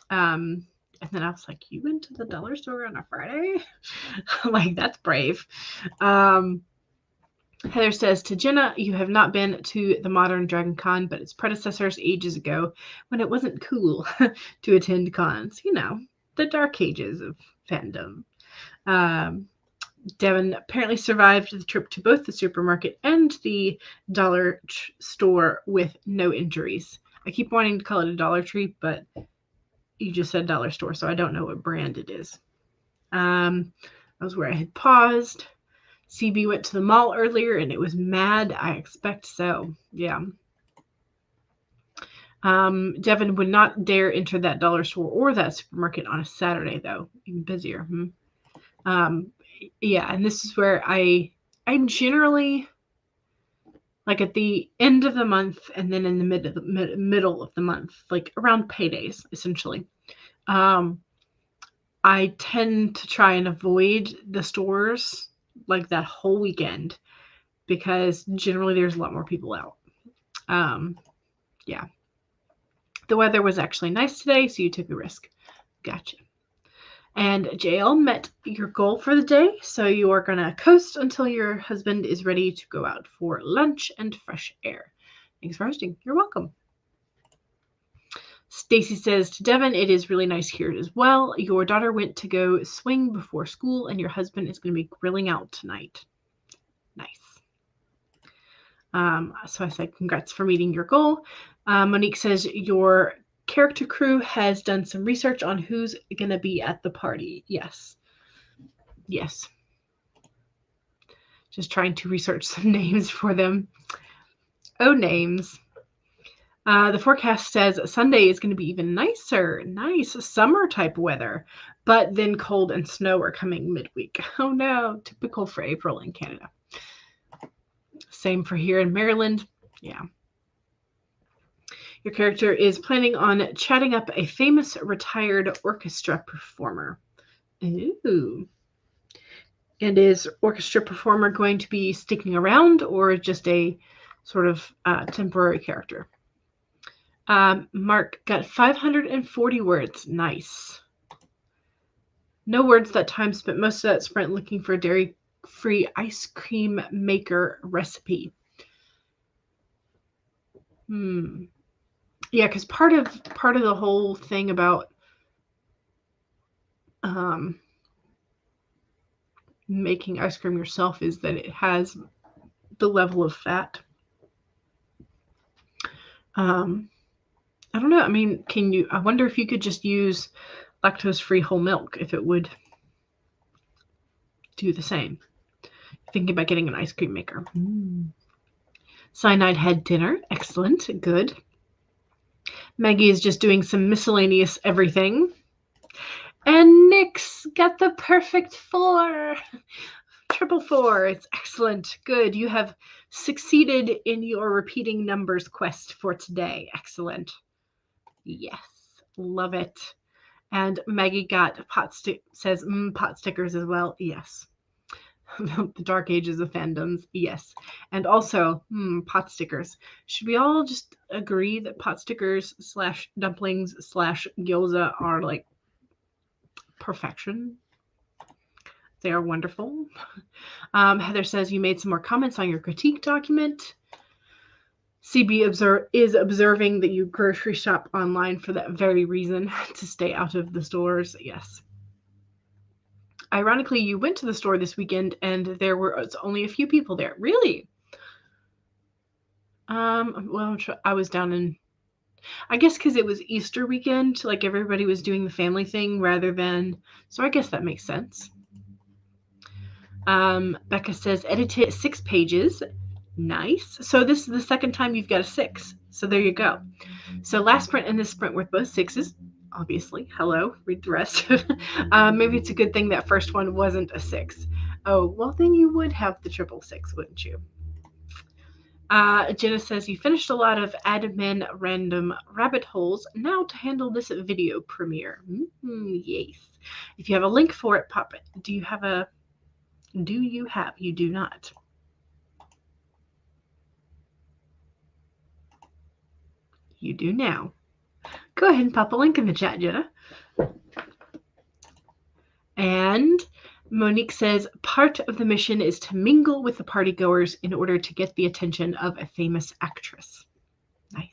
[SPEAKER 1] And then I was like, you went to the dollar store on a Friday? Like, that's brave. Heather says to Jenna, you have not been to the modern Dragon Con, but its predecessors ages ago when it wasn't cool to attend cons. The dark ages of fandom. Devin apparently survived the trip to both the supermarket and the dollar store with no injuries. I keep wanting to call it a Dollar Tree, but you just said dollar store, so I don't know what brand it is. That was where I had paused. CB went to the mall earlier and it was mad. I expect so. Yeah. Devin would not dare enter that dollar store or that supermarket on a Saturday, though. Even busier. Yeah, and this is where I'm generally like at the end of the month and then in the middle of the month, like around paydays, essentially. I tend to try and avoid the stores like that whole weekend because generally there's a lot more people out. Yeah. The weather was actually nice today, so you took a risk. Gotcha. And JL met your goal for the day, so you are going to coast until your husband is ready to go out for lunch and fresh air. Thanks for hosting. You're welcome. Stacy says to Devin, it is really nice here as well. Your daughter went to go swing before school, and your husband is going to be grilling out tonight. Nice. So I said, congrats for meeting your goal. Monique says your character crew has done some research on who's going to be at the party. Yes. Just trying to research some names for them. Oh, names. The forecast says Sunday is going to be even nicer. Nice summer type weather. But then cold and snow are coming midweek. Oh no, typical for April in Canada. Same for here in Maryland. Yeah. Your character is planning on chatting up a famous retired orchestra performer. Ooh. And is orchestra performer going to be sticking around or just a sort of temporary character? Mark got 540 words. Nice. No words that time, spent most of that sprint looking for a dairy-free ice cream maker recipe. Yeah, because part of the whole thing about making ice cream yourself is that it has the level of fat. I don't know. I mean, I wonder if you could just use lactose-free whole milk, if it would do the same. Thinking about getting an ice cream maker. Cyanide had dinner. Excellent. Good. Maggie is just doing some miscellaneous everything. And Nick's got the perfect 4. Triple 4. It's excellent. Good. You have succeeded in your repeating numbers quest for today. Excellent. Yes. Love it. And Maggie got pot stickers as well. Yes. The dark ages of fandoms. Yes. And also, pot stickers. Should we all just agree that pot stickers / dumplings / gyoza are like perfection? They are wonderful. Heather says you made some more comments on your critique document. CB is observing that you grocery shop online for that very reason, to stay out of the stores. Yes. Ironically, you went to the store this weekend and there were only a few people there. Really? Well, I was down in, I guess because it was Easter weekend, like everybody was doing the family thing rather than, so I guess that makes sense. Becca says, edited 6 pages. Nice. So this is the second time you've got a 6. So there you go. So last sprint and this sprint were both 6s. Obviously. Hello. Read the rest. Maybe it's a good thing that first one wasn't a 6. Oh, well, then you would have the 666, wouldn't you? Jenna says, you finished a lot of admin random rabbit holes. Now to handle this video premiere. Yes. If you have a link for it, pop it. Do you have a... You do not. You do now. Go ahead and pop a link in the chat, Jenna. And Monique says, part of the mission is to mingle with the partygoers in order to get the attention of a famous actress. Nice.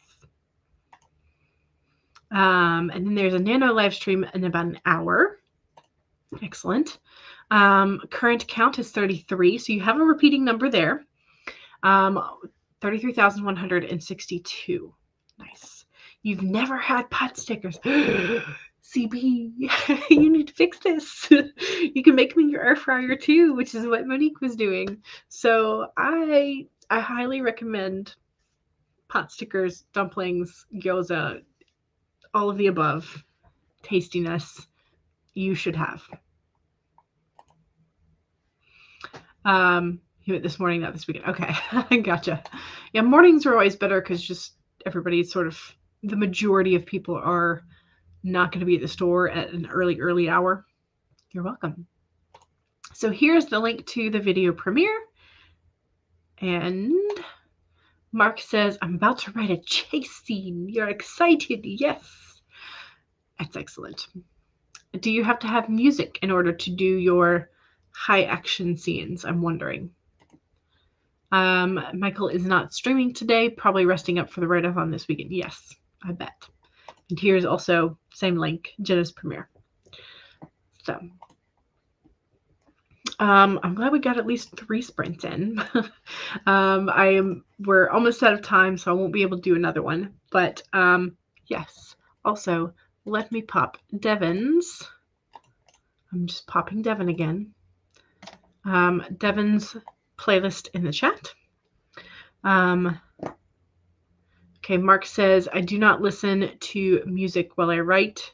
[SPEAKER 1] And then there's a nano live stream in about an hour. Excellent. Current count is 33, so you have a repeating number there. 33,162. Nice. You've never had pot stickers. CB, you need to fix this. You can make them in your air fryer too, which is what Monique was doing. So I highly recommend pot stickers, dumplings, gyoza, all of the above. Tastiness you should have. You went this morning, not this weekend. Okay, I gotcha. Yeah, mornings are always better because just everybody's sort of, the majority of people are not going to be at the store at an early hour. You're welcome. So here's the link to the video premiere. And Mark says, I'm about to write a chase scene. You're excited. Yes. That's excellent. Do you have to have music in order to do your high action scenes? I'm wondering. Michael is not streaming today, probably resting up for the write-off on this weekend. Yes, I bet. And here's also same link, Jenna's premiere. So I'm glad we got at least 3 sprints in. We're almost out of time, so I won't be able to do another one. But yes. Also, let me pop Devin's. I'm just popping Devin again. Devin's playlist in the chat. Okay, Mark says, I do not listen to music while I write.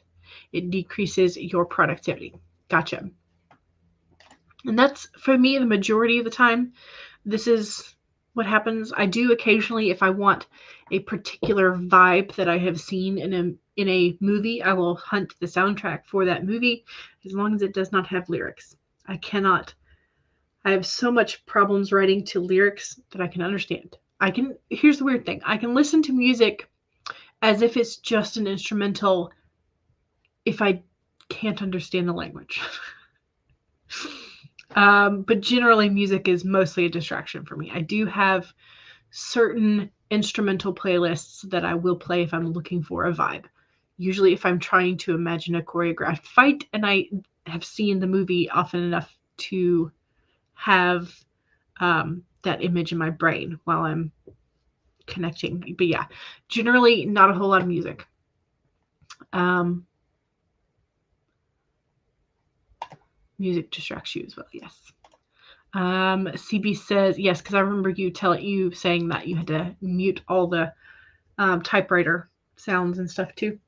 [SPEAKER 1] It decreases your productivity. Gotcha. And that's, for me, the majority of the time. This is what happens. I do occasionally, if I want a particular vibe that I have seen in a movie, I will hunt the soundtrack for that movie, as long as it does not have lyrics. I have so much problems writing to lyrics that I can understand. Here's the weird thing. I can listen to music as if it's just an instrumental if I can't understand the language. But generally music is mostly a distraction for me. I do have certain instrumental playlists that I will play if I'm looking for a vibe. Usually if I'm trying to imagine a choreographed fight, and I have seen the movie often enough to have that image in my brain while I'm connecting. But yeah, generally not a whole lot of music. Music distracts you as well, yes. CB says, yes, because I remember you saying that you had to mute all the typewriter sounds and stuff too.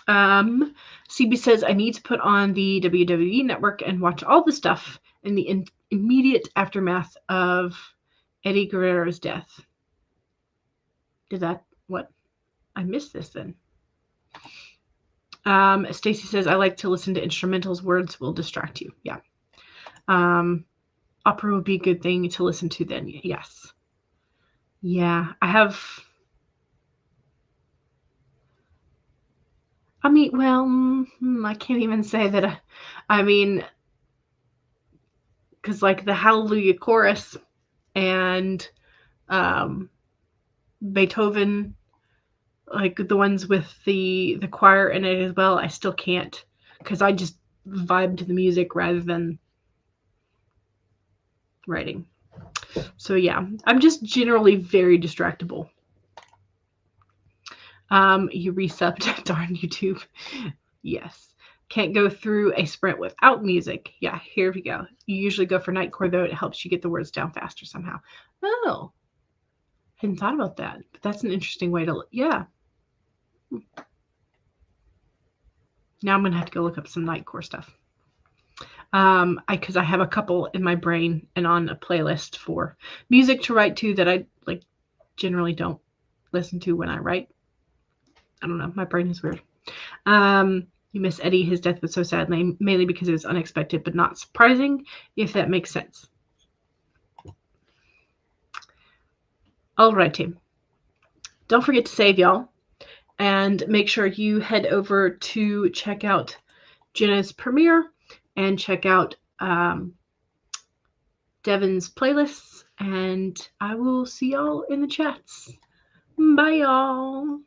[SPEAKER 1] CB says, I need to put on the WWE Network and watch all the stuff in the immediate aftermath of Eddie Guerrero's death. Did that, what? I missed this then. Stacy says, I like to listen to instrumentals. Words will distract you. Yeah. Opera would be a good thing to listen to then. Yes. Yeah, I have. I mean, well, I can't even say that. I mean, because like the Hallelujah Chorus and Beethoven, like the ones with the choir in it as well, I still can't, because I just vibe to the music rather than writing. So yeah, I'm just generally very distractible. You resubbed, darn YouTube. Yes. Can't go through a sprint without music. Yeah, here we go. You usually go for nightcore, though. It helps you get the words down faster somehow. Oh, hadn't thought about that. But that's an interesting way to, yeah. Now I'm going to have to go look up some nightcore stuff. Because I have a couple in my brain and on a playlist for music to write to that I like generally don't listen to when I write. I don't know. My brain is weird. You miss Eddie. His death was so sad, mainly because it was unexpected, but not surprising, if that makes sense. All right, team. Don't forget to save, y'all. And make sure you head over to check out Jenna's premiere and check out Devin's playlists. And I will see y'all in the chats. Bye, y'all.